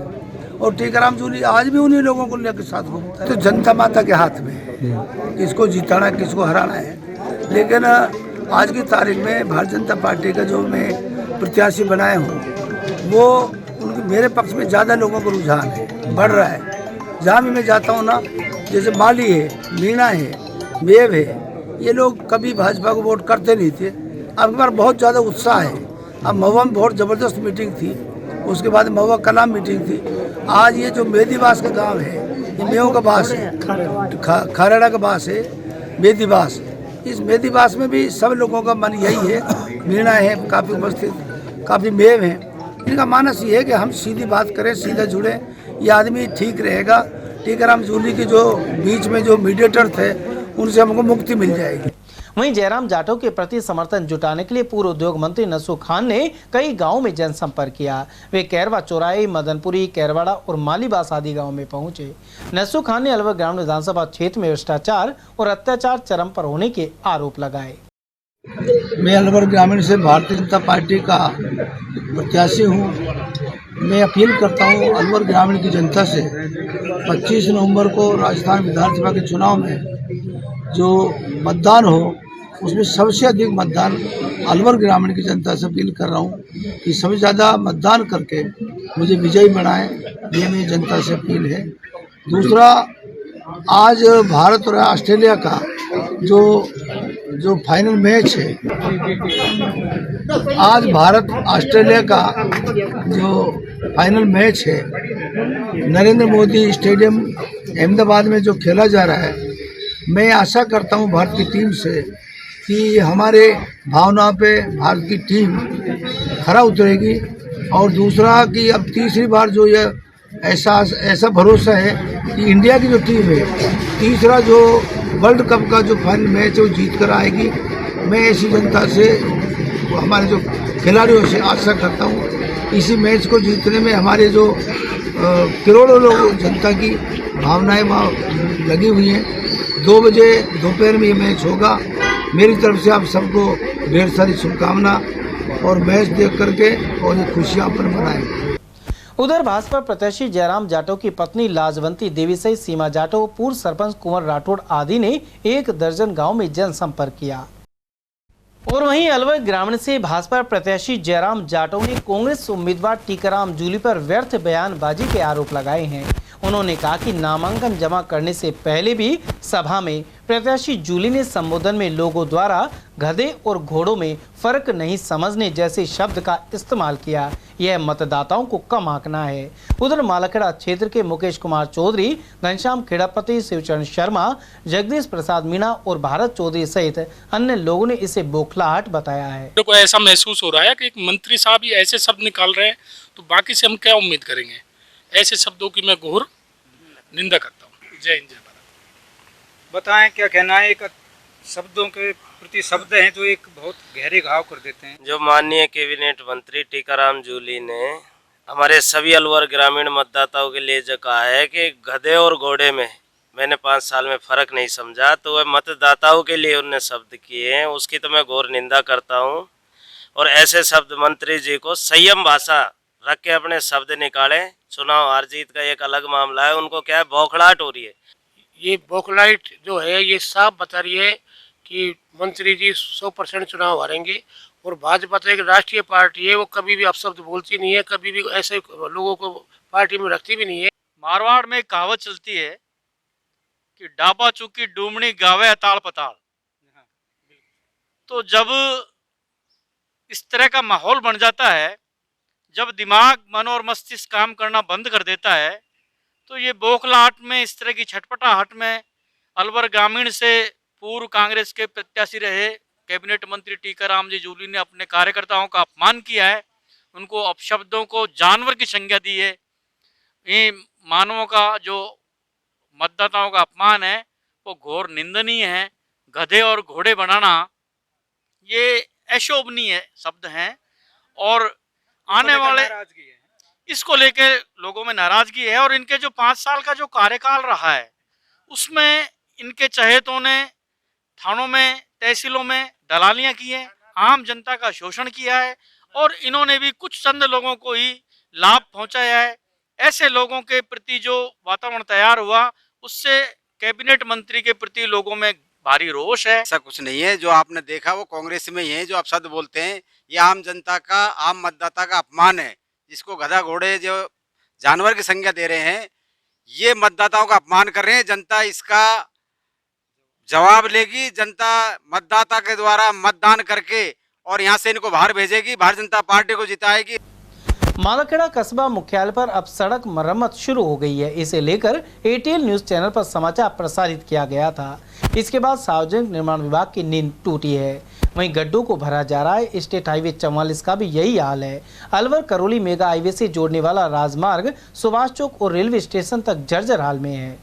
और टीकाराम जूली आज भी उन्हीं लोगों को लेकर साथ घूमता है। तो जनता माता के हाथ में है, किसको जिताना किसको हराना है। लेकिन आज की तारीख में भारतीय जनता पार्टी का जो मैं प्रत्याशी बनाया हूँ वो उनके मेरे पक्ष में ज़्यादा लोगों को रुझान है, बढ़ रहा है। जहाँ भी मैं जाता हूँ ना, जैसे माली है, मीणा है, मेव है, ये लोग कभी भाजपा को वोट करते नहीं थे, अब बार बहुत ज़्यादा उत्साह है। अब महुआ में बहुत ज़बरदस्त मीटिंग थी, उसके बाद महुआ कलाम मीटिंग थी। आज ये जो मेदीबास का गांव है, ये मेव का बास है, खारेड़ा का बास है, मेदीबास। इस मेदीबास में भी सब लोगों का मन यही है, मीणा है काफ़ी उपस्थित, काफ़ी मेव है। इनका मानस ये है कि हम सीधी बात करें, सीधा जुड़े, ये आदमी ठीक रहेगा। टीकाराम जूली के जो बीच में जो मीडिएटर थे उनसे हमको मुक्ति मिल जाएगी। वहीं जयराम जाटव के प्रति समर्थन जुटाने के लिए पूर्व उद्योग मंत्री नसू खान ने कई गांवों में जनसंपर्क किया। वे कैरवा चौराहे, मदनपुरी, कैरवाड़ा और मालीबास आदि गांवों में पहुंचे। नसू खान ने अलवर ग्रामीण विधानसभा क्षेत्र में भ्रष्टाचार और अत्याचार चरम पर होने के आरोप लगाए। मैं अलवर ग्रामीण से भारतीय जनता पार्टी का प्रत्याशी हूँ। मैं अपील करता हूँ अलवर ग्रामीण की जनता से, 25 नवंबर को राजस्थान विधानसभा के चुनाव में जो मतदान हो उसमें सबसे अधिक मतदान अलवर ग्रामीण की जनता से अपील कर रहा हूँ कि सबसे ज़्यादा मतदान करके मुझे विजयी बनाएं, ये मेरी जनता से अपील है। दूसरा, आज भारत और ऑस्ट्रेलिया का जो फाइनल मैच है, आज भारत ऑस्ट्रेलिया का जो फाइनल मैच है नरेंद्र मोदी स्टेडियम अहमदाबाद में जो खेला जा रहा है, मैं आशा करता हूं भारत की टीम से कि हमारे भावना पे भारत की टीम खरा उतरेगी। और दूसरा कि अब तीसरी बार जो ये ऐसा भरोसा है कि इंडिया की जो टीम है तीसरा जो वर्ल्ड कप का जो फाइनल मैच है वो जीत कर आएगी। मैं ऐसी जनता से, हमारे जो खिलाड़ियों से आशा करता हूँ इसी मैच को जीतने में हमारे जो करोड़ों लोग जनता की भावनाएं वहाँ लगी हुई हैं। 2 बजे दोपहर में ये मैच होगा। मेरी तरफ से आप सबको ढेर सारी शुभकामना और मैच देख करके और ये खुशियाँ अपन मनाएं। उधर भाजपा प्रत्याशी जयराम जाटव की पत्नी लाजवंती देवी सहित सीमा जाटव, पूर्व सरपंच कुंवर राठौड़ आदि ने 1 दर्जन गांव में जनसंपर्क किया। और वहीं अलवर ग्रामीण से भाजपा प्रत्याशी जयराम जाटव ने कांग्रेस उम्मीदवार टीकाराम जूली पर व्यर्थ बयानबाजी के आरोप लगाए हैं। उन्होंने कहा कि नामांकन जमा करने से पहले भी सभा में प्रत्याशी जूली ने संबोधन में लोगों द्वारा गधे और घोड़ों में फर्क नहीं समझने जैसे शब्द का इस्तेमाल किया। यह मतदाताओं को कम आंकना है। उधर मालखेड़ा क्षेत्र के मुकेश कुमार चौधरी, घनश्याम खेड़ापति, शिवचरण शर्मा, जगदीश प्रसाद मीणा और भारत चौधरी सहित अन्य लोगों ने इसे बौखलाहट बताया है। को ऐसा महसूस हो रहा है कि एक मंत्री साहब ही ऐसे शब्द निकाल रहे हैं, तो बाकी से हम क्या उम्मीद करेंगे। ऐसे शब्दों की मैं घोर निंदा करता हूँ। जय हिंद, जय भारत। बताएं क्या कहना है। एक शब्दों के प्रति शब्द हैं जो एक बहुत गहरे घाव कर देते हैं। जो माननीय कैबिनेट मंत्री टीकाराम जूली ने हमारे सभी अलवर ग्रामीण मतदाताओं के लिए जो कहा है कि गधे और घोड़े में मैंने 5 साल में फर्क नहीं समझा, तो वह मतदाताओं के लिए उन्होंने शब्द किए हैं, उसकी तो मैं घोर निंदा करता हूँ। और ऐसे शब्द मंत्री जी को संयम भाषा रख के अपने शब्द निकाले। चुनाव हार जीत का एक अलग मामला है, उनको क्या है बौखलाहट हो रही है। ये बौखलाहट जो है ये साफ बता रही है कि मंत्री जी 100% चुनाव हारेंगे। और भाजपा तो एक राष्ट्रीय पार्टी है, वो कभी भी अपशब्द बोलती नहीं है, कभी भी ऐसे लोगों को पार्टी में रखती भी नहीं है। मारवाड़ में कहावत चलती है कि डाबा चुकी डूमनी गावे अताल पताल। तो जब इस तरह का माहौल बन जाता है, जब दिमाग, मन और मस्तिष्क काम करना बंद कर देता है, तो ये बौखलाहट में, इस तरह की छटपटाहट में अलवर ग्रामीण से पूर्व कांग्रेस के प्रत्याशी रहे कैबिनेट मंत्री टीकाराम जी जूली ने अपने कार्यकर्ताओं का अपमान किया है, उनको अपशब्दों को जानवर की संज्ञा दी है। ये मानवों का जो मतदाताओं का अपमान है वो घोर निंदनीय है। गधे और घोड़े बनाना ये अशोभनीय शब्द हैं और आने वाले इसको लेकर लोगों में नाराजगी है। और इनके जो 5 साल का जो कार्यकाल रहा है उसमें इनके चहेतों ने थानों में, तहसीलों में दलालियां की है, आम जनता का शोषण किया है और इन्होंने भी कुछ चंद लोगों को ही लाभ पहुंचाया है। ऐसे लोगों के प्रति जो वातावरण तैयार हुआ उससे कैबिनेट मंत्री के प्रति लोगों में भारी रोष है। ऐसा कुछ नहीं है, जो आपने देखा वो कांग्रेस में ही है। जो आप शब्द बोलते हैं ये आम जनता का, आम मतदाता का अपमान है। जिसको गधा घोड़े जो जानवर की संज्ञा दे रहे हैं, ये मतदाताओं का अपमान कर रहे हैं। जनता इसका जवाब लेगी। जनता मतदाता के द्वारा मतदान करके और यहाँ से इनको बाहर भेजेगी, भारतीय जनता पार्टी को जिताएगी। मालाखेड़ा कस्बा मुख्यालय पर अब सड़क मरम्मत शुरू हो गई है। इसे लेकर एटीएल न्यूज चैनल पर समाचार प्रसारित किया गया था। इसके बाद सार्वजनिक निर्माण विभाग की नींद टूटी है। वहीं गड्ढों को भरा जा रहा है। स्टेट हाईवे 44 का भी यही हाल है। अलवर करौली मेगा हाईवे से जोड़ने वाला राजमार्ग सुभाष चौक और रेलवे स्टेशन तक जर्जर हाल में है।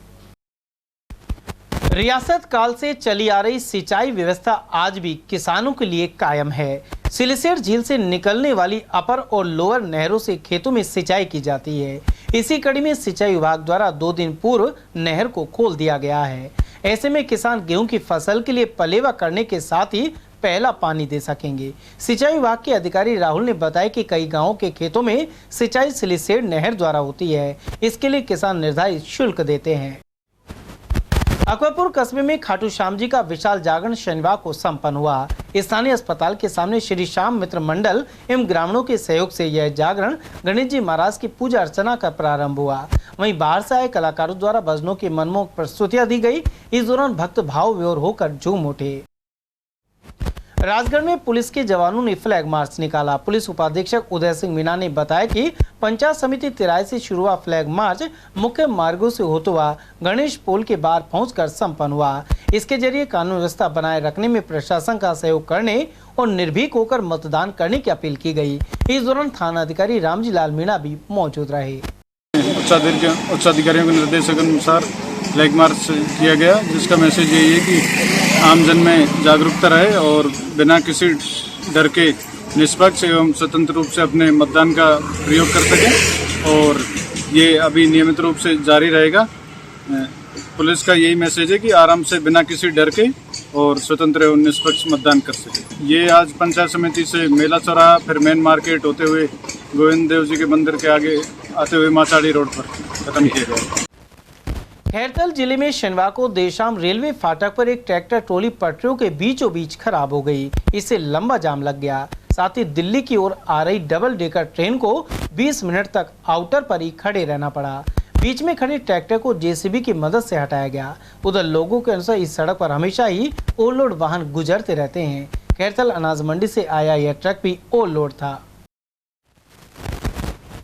रियासत काल से चली आ रही सिंचाई व्यवस्था आज भी किसानों के लिए कायम है। सिलिसेट झील से निकलने वाली अपर और लोअर नहरों से खेतों में सिंचाई की जाती है। इसी कड़ी में सिंचाई विभाग द्वारा 2 दिन पूर्व नहर को खोल दिया गया है। ऐसे में किसान गेहूं की फसल के लिए पलेवा करने के साथ ही पहला पानी दे सकेंगे। सिंचाई विभाग के अधिकारी राहुल ने बताया कि कई गांवों के खेतों में सिंचाई सिलिसेट नहर द्वारा होती है। इसके लिए किसान निर्धारित शुल्क देते हैं। अकबरपुर कस्बे में खाटू श्याम जी का विशाल जागरण शनिवार को संपन्न हुआ। स्थानीय अस्पताल के सामने श्री श्याम मित्र मंडल एवं ग्रामीणों के सहयोग से यह जागरण गणेश जी महाराज की पूजा अर्चना का प्रारंभ हुआ। वहीं बाहर से आए कलाकारों द्वारा भजनों की मनमोहक प्रस्तुतियां दी गई। इस दौरान भक्त भाव विभोर होकर झूम उठे। राजगढ़ में पुलिस के जवानों ने फ्लैग मार्च निकाला। पुलिस उपाधीक्षक उदय सिंह मीना ने बताया कि पंचायत समिति तिराई से शुरू हुआ फ्लैग मार्च मुख्य मार्गों से होते हुआ गणेश पोल के बाहर पहुंचकर संपन्न हुआ। इसके जरिए कानून व्यवस्था बनाए रखने में प्रशासन का सहयोग करने और निर्भीक होकर मतदान करने की अपील की गई। इस दौरान थाना अधिकारी रामजी लाल मीणा भी मौजूद रहे। उच्चाधिकारियों के निर्देश के अनुसार फ्लैग मार्च किया गया, जिसका मैसेज यही है कि आमजन में जागरूकता रहे और बिना किसी डर के निष्पक्ष एवं स्वतंत्र रूप से अपने मतदान का प्रयोग कर सकें और ये अभी नियमित रूप से जारी रहेगा। पुलिस का यही मैसेज है कि आराम से बिना किसी डर के और स्वतंत्र एवं निष्पक्ष मतदान कर सके। ये आज पंचायत समिति से मेला चौराहा, फिर मेन मार्केट होते हुए गोविंद देव जी के मंदिर के आगे आते हुए माचाड़ी रोड पर खत्म किया गया। खैरतल जिले में शनिवार को देर शाम रेलवे फाटक पर एक ट्रैक्टर ट्रॉली पटरियों के बीचों बीच खराब हो गई। इससे लंबा जाम लग गया। साथ ही दिल्ली की ओर आ रही डबल डेकर ट्रेन को 20 मिनट तक आउटर पर ही खड़े रहना पड़ा। बीच में खड़े ट्रैक्टर को जेसीबी की मदद से हटाया गया। उधर लोगों के अनुसार इस सड़क पर हमेशा ही ओवरलोड वाहन गुजरते रहते हैं। खैरतल अनाज मंडी से आया यह ट्रक भी ओवरलोड था।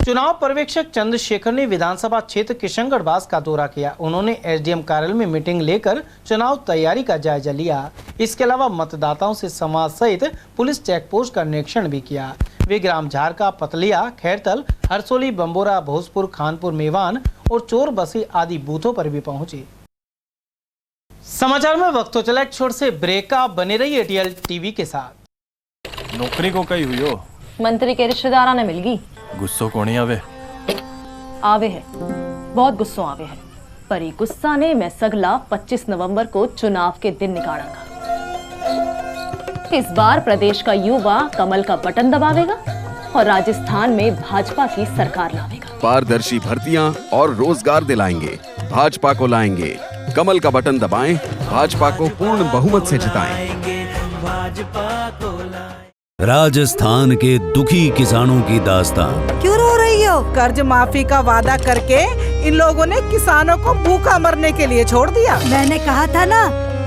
चुनाव पर्यवेक्षक चंद्रशेखर ने विधानसभा क्षेत्र किशनगढ़ बास का दौरा किया। उन्होंने एसडीएम कार्यालय में मीटिंग लेकर चुनाव तैयारी का जायजा लिया। इसके अलावा मतदाताओं से संवाद सहित पुलिस चेक पोस्ट का निरीक्षण भी किया। वे ग्राम झारका, पतलिया, खैरतल, हरसोली, बम्बोरा, भोजपुर, खानपुर, मेवान और चोर बसी आदि बूथों पर भी पहुंचे। समाचार में वक्त तो चला एक छोटे से ब्रेक का। बने रही एटीएल टीवी के साथ। नौकरी को कही हुई हो? मंत्री के रिश्तेदारा ने मिल गई। गुस्सो कोनी आवे है, बहुत गुस्सो आवे है। पर गुस्सा ने मैं सगला 25 नवंबर को चुनाव के दिन निकालेगा। इस बार प्रदेश का युवा कमल का बटन दबावेगा और राजस्थान में भाजपा की सरकार लावेगा। पारदर्शी भर्तियां और रोजगार दिलाएंगे। भाजपा को लाएंगे। कमल का बटन दबाएं, भाजपा को पूर्ण बहुमत से जिताएं। राजस्थान के दुखी किसानों की दास्तान। क्यों रो रही हो? कर्ज माफी का वादा करके इन लोगों ने किसानों को भूखा मरने के लिए छोड़ दिया। मैंने कहा था ना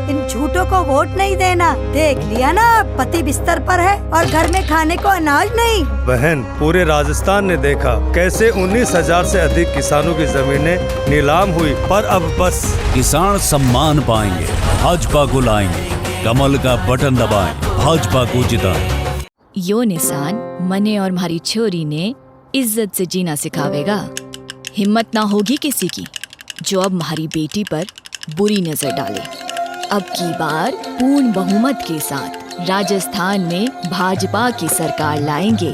इन झूठों को वोट नहीं देना। देख लिया ना, पति बिस्तर पर है और घर में खाने को अनाज नहीं। बहन, पूरे राजस्थान ने देखा कैसे 19,000 से अधिक किसानों की जमीनें नीलाम हुई, पर अब बस। किसान सम्मान पाएंगे, भाजपा को लाएंगे, कमल का बटन दबाएं, भाजपा को जिताएं। यो निशान मने और हमारी छोरी ने इज्जत से जीना सिखावेगा। हिम्मत ना होगी किसी की जो अब हमारी बेटी पर बुरी नजर डाले। अब की बार पूर्ण बहुमत के साथ राजस्थान में भाजपा की सरकार लाएंगे।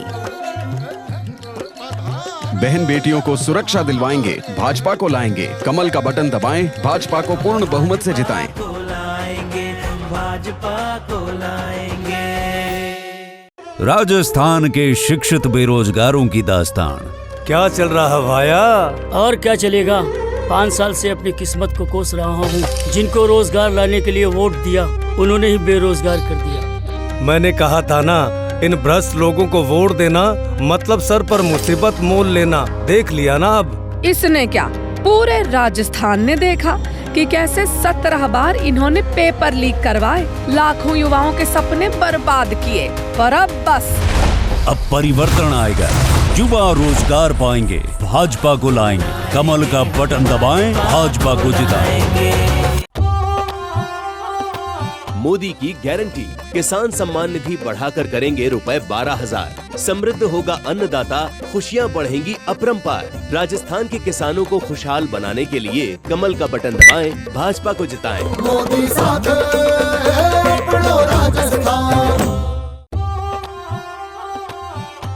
बहन बेटियों को सुरक्षा दिलवाएंगे, भाजपा को लाएंगे, कमल का बटन दबाएं, भाजपा को पूर्ण बहुमत से जिताएं। भाजपा को लाएंगे। राजस्थान के शिक्षित बेरोजगारों की दास्तान। क्या चल रहा है भाया? और क्या चलेगा, 5 साल से अपनी किस्मत को कोस रहा हूँ। जिनको रोजगार लाने के लिए वोट दिया, उन्होंने ही बेरोजगार कर दिया। मैंने कहा था ना, इन भ्रष्ट लोगों को वोट देना मतलब सर पर मुसीबत मोल लेना। देख लिया ना अब। इसने क्या, पूरे राजस्थान ने देखा कि कैसे 17 बार इन्होंने पेपर लीक करवाए, लाखों युवाओं के सपने बर्बाद किए। पर अब बस, अब परिवर्तन आएगा, युवा रोजगार पाएंगे, भाजपा को लाएंगे, कमल का बटन दबाएं, भाजपा को जिताएंगे। मोदी की गारंटी, किसान सम्मान निधि बढ़ाकर करेंगे रुपए 12,000। समृद्ध होगा अन्नदाता, खुशियां बढ़ेंगी अपरंपार। राजस्थान के किसानों को खुशहाल बनाने के लिए कमल का बटन दबाएं, भाजपा को जिताएं। मोदी साथ है, अपनो राजस्थान।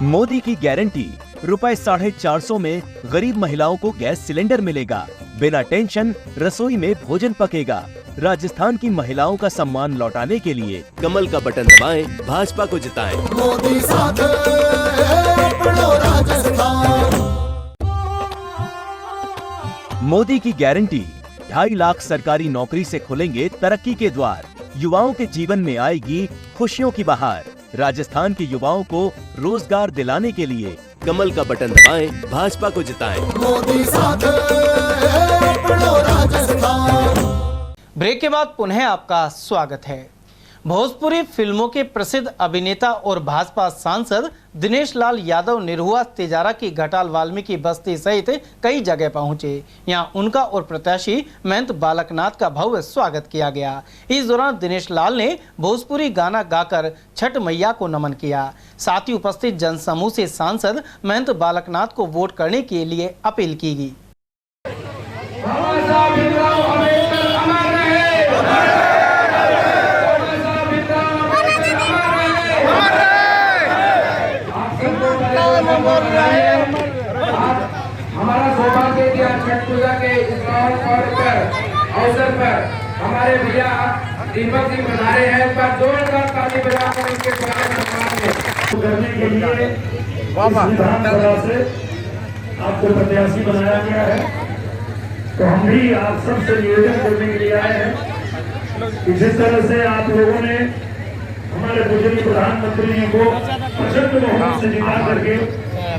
मोदी की गारंटी, रुपए 450 में गरीब महिलाओं को गैस सिलेंडर मिलेगा। बिना टेंशन रसोई में भोजन पकेगा। राजस्थान की महिलाओं का सम्मान लौटाने के लिए कमल का बटन दबाएं, भाजपा को जिताएं। मोदी साथ है, अपनो राजस्थान। मोदी की गारंटी, 2.5 लाख सरकारी नौकरी से खुलेंगे तरक्की के द्वार। युवाओं के जीवन में आएगी खुशियों की बहार। राजस्थान के युवाओं को रोजगार दिलाने के लिए कमल का बटन दबाएं, भाजपा को जिताएं। मोदी साथ है, अपनो राजस्थान। ब्रेक के बाद पुनः आपका स्वागत है। भोजपुरी फिल्मों के प्रसिद्ध अभिनेता और भाजपा सांसद दिनेश लाल यादव निरहुआ तिजारा की घटाल वाल्मीकि बस्ती सहित कई जगह पहुंचे। यहां उनका और प्रत्याशी महंत बालकनाथ का भव्य स्वागत किया गया। इस दौरान दिनेश लाल ने भोजपुरी गाना गाकर छठ मैया को नमन किया। साथ ही उपस्थित जनसमूह से सांसद महंत बालकनाथ को वोट करने के लिए अपील की गई। हमारा सौभाग्य कि आज छठ पूजा के इस अवसर पर हमारे भैया दीपक सिंह पधारे हैं। इस बार जोरदार ताली बजाकर उनके स्वागत करने के लिए विधानसभा से आपको प्रत्याशी बनाया गया है। तो हम भी आप सबसे निवेदन करने के लिए आए हैं कि जिस तरह से आप लोगों ने हमारे पूजनीय प्रधानमंत्री जी को प्रचंड बहुमत से जिता करके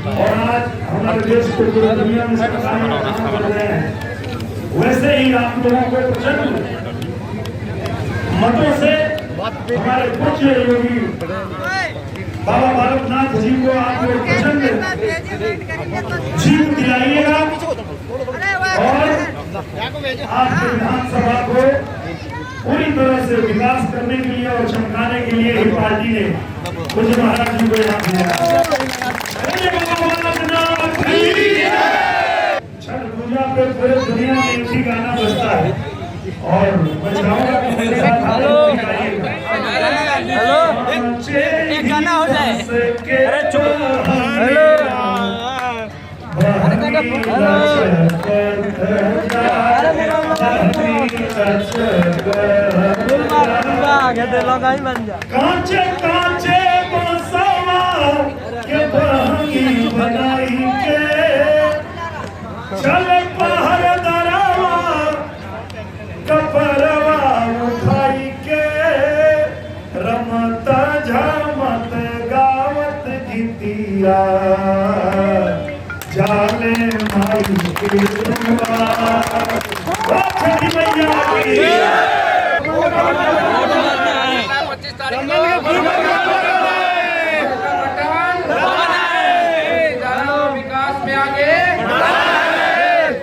और आज हमारे देश को पूरी दुनिया में काम कर रहे हैं, वैसे ही आप लोगों को प्रचंड मतों से हमारे पूज्य योगी बाबा बालकनाथ जी को आप लोग प्रचंड जीत दिलाइएगा और आपके विधानसभा को पूरी तरह से विकास करने के लिए और चमकाने के लिए ही पार्टी ने पूज्य महाराज जी को यहाँ दिया। छठ पूजा पे पूरे दुनिया में एक ही गाना बजता है और मैं चाहूंगा कि मेरे साथ हेलो एक गाना हो जाए। अरे चुप, हेलो कांचे कांचे बसवा के बहंगी बनाई के चले पहर दरावा कपरवा उठाई के रमता झमत गावत गीतिया जाले माई के दुआ। छठी मैया की विकास में आगे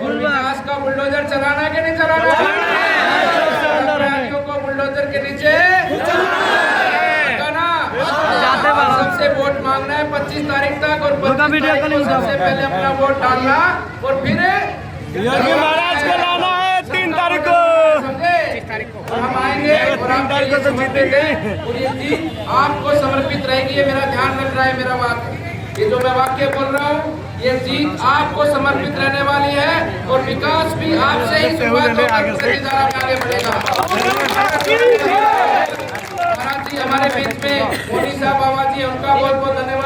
विकास का बुलडोजर चलाना है कि नहीं चलाना है? को बुलडोजर के नीचे सबसे वोट मांगना है 25 तारीख तक और 25 तारीख को सबसे पहले अपना वोट डालना और फिर योगी महाराज को लाना है 3 तारीख को, समझे? हम आएंगे और आप 3 तारीख को तो जीतेंगे और ये जीत आपको समर्पित रहेगी। ये मेरा ध्यान रख रहा है, मेरा वाक्य, ये जो मैं वाक्य बोल रहा हूँ, ये जीत आपको समर्पित रहने वाली है और विकास भी आपसे ही शुरुआत होकर आगे बढ़ेगा। महाराज जी हमारे बीच में मोदी साहब बाबा जी, उनका बहुत बहुत धन्यवाद।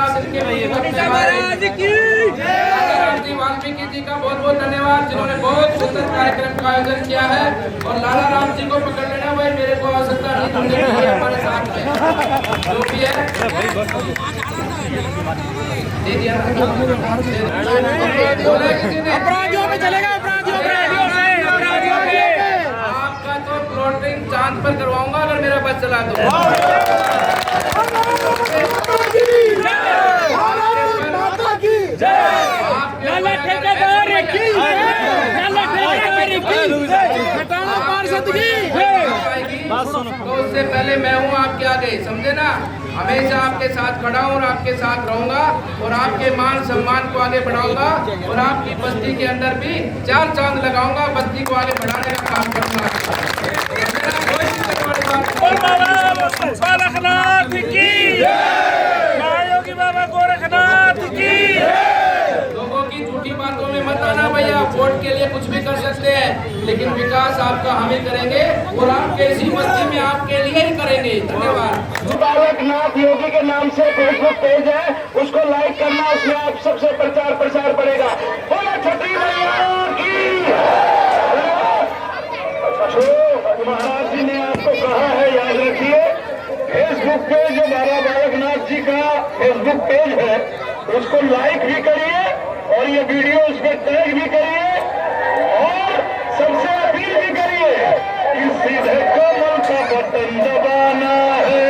जी वाल्मीकि जी का बहुत बहुत धन्यवाद, जिन्होंने बहुत सुंदर कार्यक्रम का आयोजन किया है। और लाला राम जी को पकड़ लेना भाई, मेरे को आवश्यकता नहीं, तुमने हमारे साथ में जो भी है दे दिया। अपराधियों में चलेगा, अपराधियों में आपका तो प्लॉटिंग चांद पर करवाऊंगा अगर मेरा बस चला दो। तो उससे पहले मैं हूँ आपके आगे, समझे ना? हमेशा आपके साथ खड़ा हूँ और आपके साथ रहूंगा और आपके मान सम्मान को आगे बढ़ाऊंगा और आपकी बस्ती के अंदर भी 4 चांद लगाऊंगा, बस्ती को आगे बढ़ाने का काम करूंगा। गोरखनाथ की, योगी बाबा गोरखनाथ की। लोगों की झूठी बातों में मत आना भैया, वोट के लिए कुछ भी कर सकते हैं, लेकिन विकास आपका हम ही करेंगे और आपके इसी बस्ती में आपके लिए ही करेंगे। धन्यवाद। गोरखनाथ योगी के नाम से फेसबुक पेज है, उसको लाइक करना, उसमें आप सबसे प्रचार प्रसार बढ़ेगा। बोला छठी मैया की। महाराज जी ने आपको कहा है, याद रखिए, फेसबुक पे जो बाबा बालकनाथ जी का फेसबुक पेज है उसको लाइक भी करिए और ये वीडियो उसमें टैग भी करिए और सबसे अपील भी करिए कि सीधे कमल का बटन दबाना है,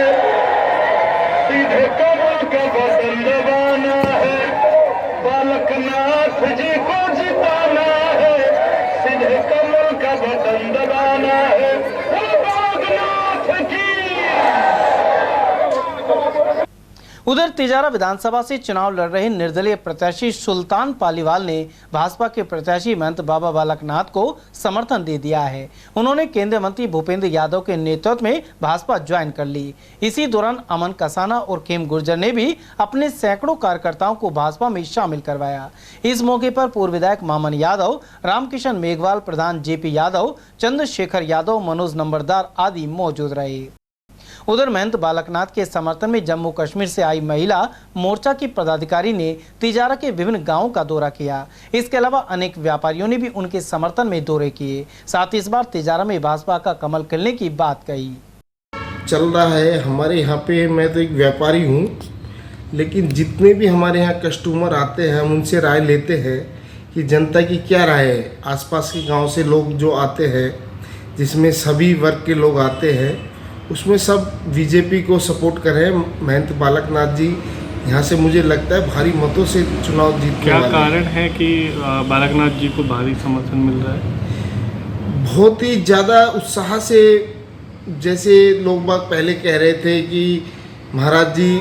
सीधे कमल का बटन दबाना है, बालकनाथ जी को जिताना है, सीधे कमल का बटन दबाना है, बालकनाथ की। उधर तिजारा विधानसभा से चुनाव लड़ रहे निर्दलीय प्रत्याशी सुल्तान पालीवाल ने भाजपा के प्रत्याशी महंत बाबा बालकनाथ को समर्थन दे दिया है। उन्होंने केंद्रीय मंत्री भूपेंद्र यादव के नेतृत्व में भाजपा ज्वाइन कर ली। इसी दौरान अमन कसाना और खेम गुर्जर ने भी अपने सैकड़ों कार्यकर्ताओं को भाजपा में शामिल करवाया। इस मौके पर पूर्व विधायक मामन यादव, रामकिशन मेघवाल, प्रधान जेपी यादव, चंद्रशेखर यादव, मनोज नंबरदार आदि मौजूद रहे। उधर महंत बालकनाथ के समर्थन में जम्मू कश्मीर से आई महिला मोर्चा की पदाधिकारी ने तिजारा के विभिन्न गांवों का दौरा किया। इसके अलावा अनेक व्यापारियों ने भी उनके समर्थन में दौरे किए। साथ ही इस बार तिजारा में भाजपा का कमल खिलने की बात कही। चल रहा है हमारे यहाँ पे, मैं तो एक व्यापारी हूँ, लेकिन जितने भी हमारे यहाँ कस्टमर आते हैं हम उनसे राय लेते हैं कि जनता की क्या राय है। आसपास के गाँव से लोग जो आते हैं, जिसमें सभी वर्ग के लोग आते हैं, उसमें सब बीजेपी को सपोर्ट कर रहे हैं। महंत बालकनाथ जी यहाँ से मुझे लगता है भारी मतों से चुनाव जीतने क्या वाले। कारण है कि बालकनाथ जी को भारी समर्थन मिल रहा है? बहुत ही ज़्यादा उत्साह से, जैसे लोग बाग पहले कह रहे थे कि महाराज जी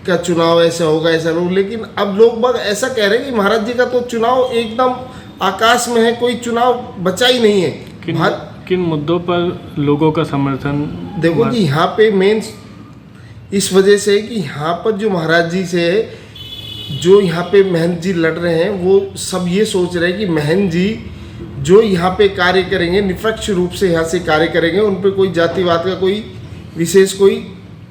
का चुनाव ऐसा होगा, ऐसा लोग, लेकिन अब लोग बाग ऐसा कह रहे हैं कि महाराज जी का तो चुनाव एकदम आकाश में है, कोई चुनाव बचा ही नहीं है। किन मुद्दों पर लोगों का समर्थन? देखो जी, यहाँ पे मेन इस वजह से कि यहाँ पर जो महाराज जी से जो यहाँ पे महंत जी लड़ रहे हैं, वो सब ये सोच रहे हैं कि महंत जी जो यहाँ पे कार्य करेंगे निष्पक्ष रूप से यहाँ से कार्य करेंगे, उन पे कोई जातिवाद का कोई विशेष कोई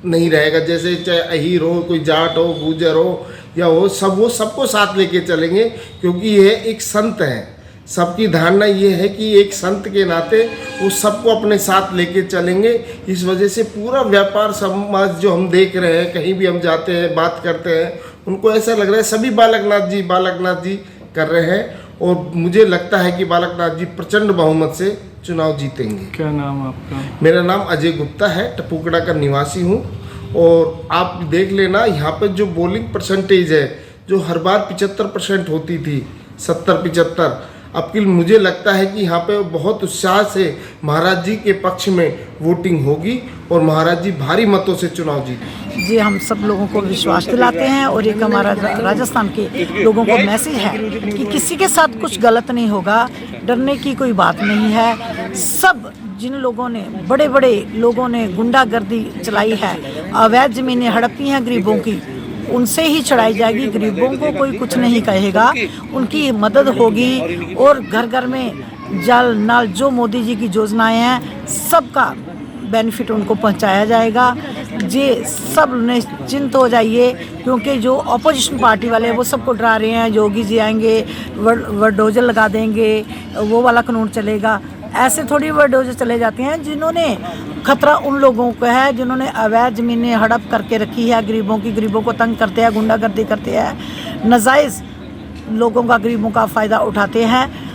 नहीं रहेगा। जैसे चाहे अहीर हो, कोई जाट हो, गुर्जर हो या वो सबको साथ लेके चलेंगे, क्योंकि यह एक संत है। सबकी धारणा ये है कि एक संत के नाते वो सबको अपने साथ लेके चलेंगे। इस वजह से पूरा व्यापार समाज जो हम देख रहे हैं, कहीं भी हम जाते हैं, बात करते हैं, उनको ऐसा लग रहा है सभी बालकनाथ जी कर रहे हैं। और मुझे लगता है कि बालकनाथ जी प्रचंड बहुमत से चुनाव जीतेंगे। क्या नाम आपका? मेरा नाम अजय गुप्ता है, टपुकड़ा का निवासी हूँ। और आप देख लेना यहाँ पे जो पोलिंग परसेंटेज है, जो हर बार 75% होती थी, 70-75, अब की मुझे लगता है कि यहाँ पे बहुत उत्साह से महाराज जी के पक्ष में वोटिंग होगी और महाराज जी भारी मतों से चुनाव जीतेंगे। जी, हम सब लोगों को विश्वास दिलाते हैं और एक हमारा राजस्थान के लोगों को मैसेज है कि किसी के साथ कुछ गलत नहीं होगा, डरने की कोई बात नहीं है। सब जिन लोगों ने, बड़े बड़े लोगों ने गुंडागर्दी चलाई है, अवैध जमीनें हड़पी हैं गरीबों की, उनसे ही चढ़ाई जाएगी। गरीबों को कोई कुछ नहीं कहेगा, उनकी मदद होगी। और घर घर में जल नल, जो मोदी जी की योजनाएं हैं, सबका बेनिफिट उनको पहुंचाया जाएगा। ये सब निश्चिंत हो जाइए, क्योंकि जो अपोजिशन पार्टी वाले हैं वो सबको डरा रहे हैं, योगी जी आएंगे, वर्डोजर लगा देंगे, वो वाला कानून चलेगा। ऐसे थोड़ी वर्डोजर चले जाते हैं। जिन्होंने खतरा उन लोगों को है जिन्होंने अवैध जमीनें हड़प करके रखी है गरीबों की, गरीबों को तंग करते हैं, गुंडागर्दी करते हैं, नाजायज़ लोगों का, गरीबों का फ़ायदा उठाते हैं।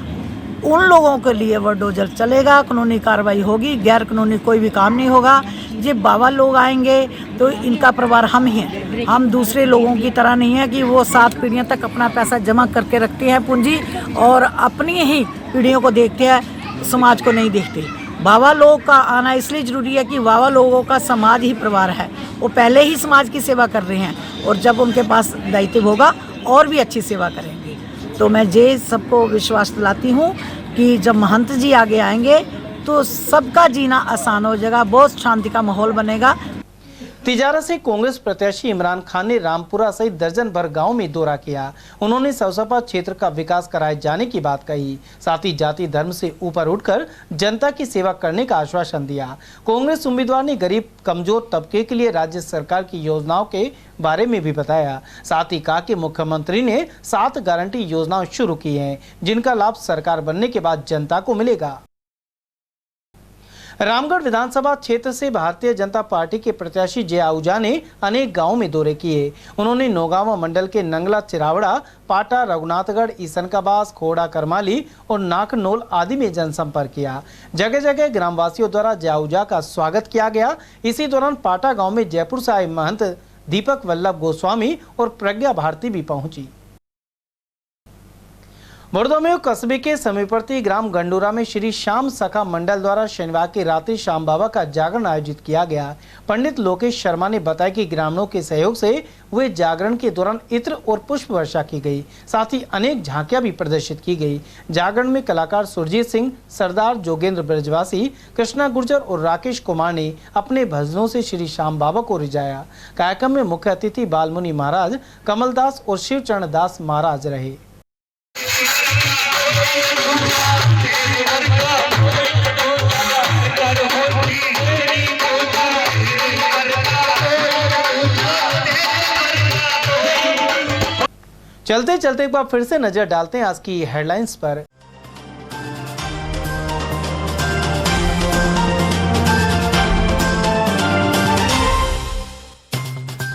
उन लोगों के लिए वर्डोजर चलेगा, कानूनी कार्रवाई होगी, गैर कानूनी कोई भी काम नहीं होगा। ये बाबा लोग आएंगे तो इनका परिवार हम ही हैं, हम दूसरे लोगों की तरह नहीं है कि वो 7 पीढ़ियों तक अपना पैसा जमा करके रखते हैं पूंजी, और अपनी ही पीढ़ियों को देखते हैं, समाज को नहीं देखते। बाबा लोग का आना इसलिए ज़रूरी है कि बाबा लोगों का समाज ही परिवार है, वो पहले ही समाज की सेवा कर रहे हैं और जब उनके पास दायित्व होगा और भी अच्छी सेवा करेंगे। तो मैं ये सबको विश्वास दिलाती हूँ कि जब महंत जी आगे आएंगे तो सबका जीना आसान हो जाएगा, बहुत शांति का माहौल बनेगा। तिजारा से कांग्रेस प्रत्याशी इमरान खान ने रामपुरा सहित दर्जन भर गांव में दौरा किया। उन्होंने सवसपा क्षेत्र का विकास कराए जाने की बात कही, साथ ही जाति धर्म से ऊपर उठकर जनता की सेवा करने का आश्वासन दिया। कांग्रेस उम्मीदवार ने गरीब कमजोर तबके के लिए राज्य सरकार की योजनाओं के बारे में भी बताया। साथ ही कहा कि मुख्यमंत्री ने 7 गारंटी योजनाएं शुरू की हैं, जिनका लाभ सरकार बनने के बाद जनता को मिलेगा। रामगढ़ विधानसभा क्षेत्र से भारतीय जनता पार्टी के प्रत्याशी जय आहूजा ने अनेक गांवों में दौरे किए। उन्होंने नौगांवा मंडल के नंगला, चिरावड़ा, पाटा, रघुनाथगढ़, ईसनकाबास, खोड़ा, करमाली और नाकनोल आदि में जनसंपर्क किया। जगह जगह ग्रामवासियों द्वारा जय आहूजा का स्वागत किया गया। इसी दौरान पाटा गाँव में जयपुर से आए महंत दीपक वल्लभ गोस्वामी और प्रज्ञा भारती भी पहुंची। बड़दौमेव कस्बे के समीपवर्ती ग्राम गंडोरा में श्री श्याम सखा मंडल द्वारा शनिवार की रात्रि श्याम बाबा का जागरण आयोजित किया गया। पंडित लोकेश शर्मा ने बताया कि ग्रामीणों के सहयोग से हुए जागरण के दौरान इत्र और पुष्प वर्षा की गई, साथ ही अनेक झांकियां भी प्रदर्शित की गई। जागरण में कलाकार सुरजीत सिंह, सरदार जोगेंद्र ब्रजवासी, कृष्णा गुर्जर और राकेश कुमार ने अपने भजनों से श्री श्याम बाबा को रिझाया। कार्यक्रम में मुख्य अतिथि बालमुनि महाराज, कमलदास और शिवचरण दास महाराज रहे। चलते चलते एक बार फिर से नजर डालते हैं आज की हेडलाइंस पर।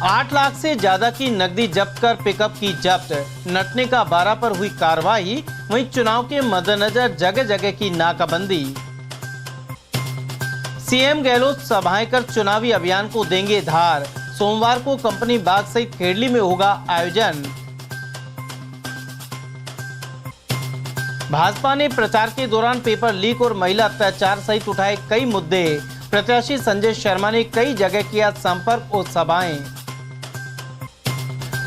आठ लाख से ज्यादा की नकदी जब्त कर पिकअप की जब्त, नटने का 12 पर हुई कार्रवाई। वहीं चुनाव के मद्देनजर जगह जगह की नाकाबंदी। सीएम गहलोत सभाएं कर चुनावी अभियान को देंगे धार। सोमवार को कंपनी बाग सहित खेड़ली में होगा आयोजन। भाजपा ने प्रचार के दौरान पेपर लीक और महिला अत्याचार सहित उठाए कई मुद्दे। प्रत्याशी संजय शर्मा ने कई जगह किया संपर्क और सभाएं।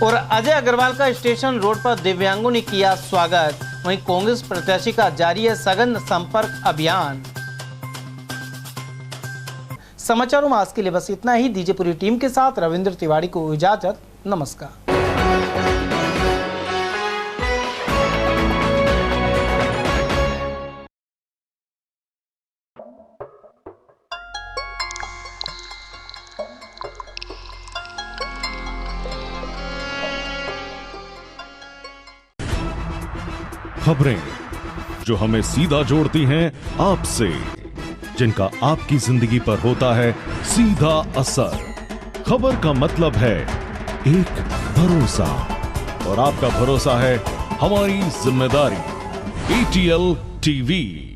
और अजय अग्रवाल का स्टेशन रोड पर दिव्यांगों ने किया स्वागत। वहीं कांग्रेस प्रत्याशी का जारी है सघन संपर्क अभियान। समाचारों में आज के लिए बस इतना ही। दीजिए पूरी टीम के साथ रविंद्र तिवारी को इजाजत। नमस्कार। खबरें जो हमें सीधा जोड़ती हैं आपसे, जिनका आपकी जिंदगी पर होता है सीधा असर। खबर का मतलब है एक भरोसा, और आपका भरोसा है हमारी जिम्मेदारी। ATL TV।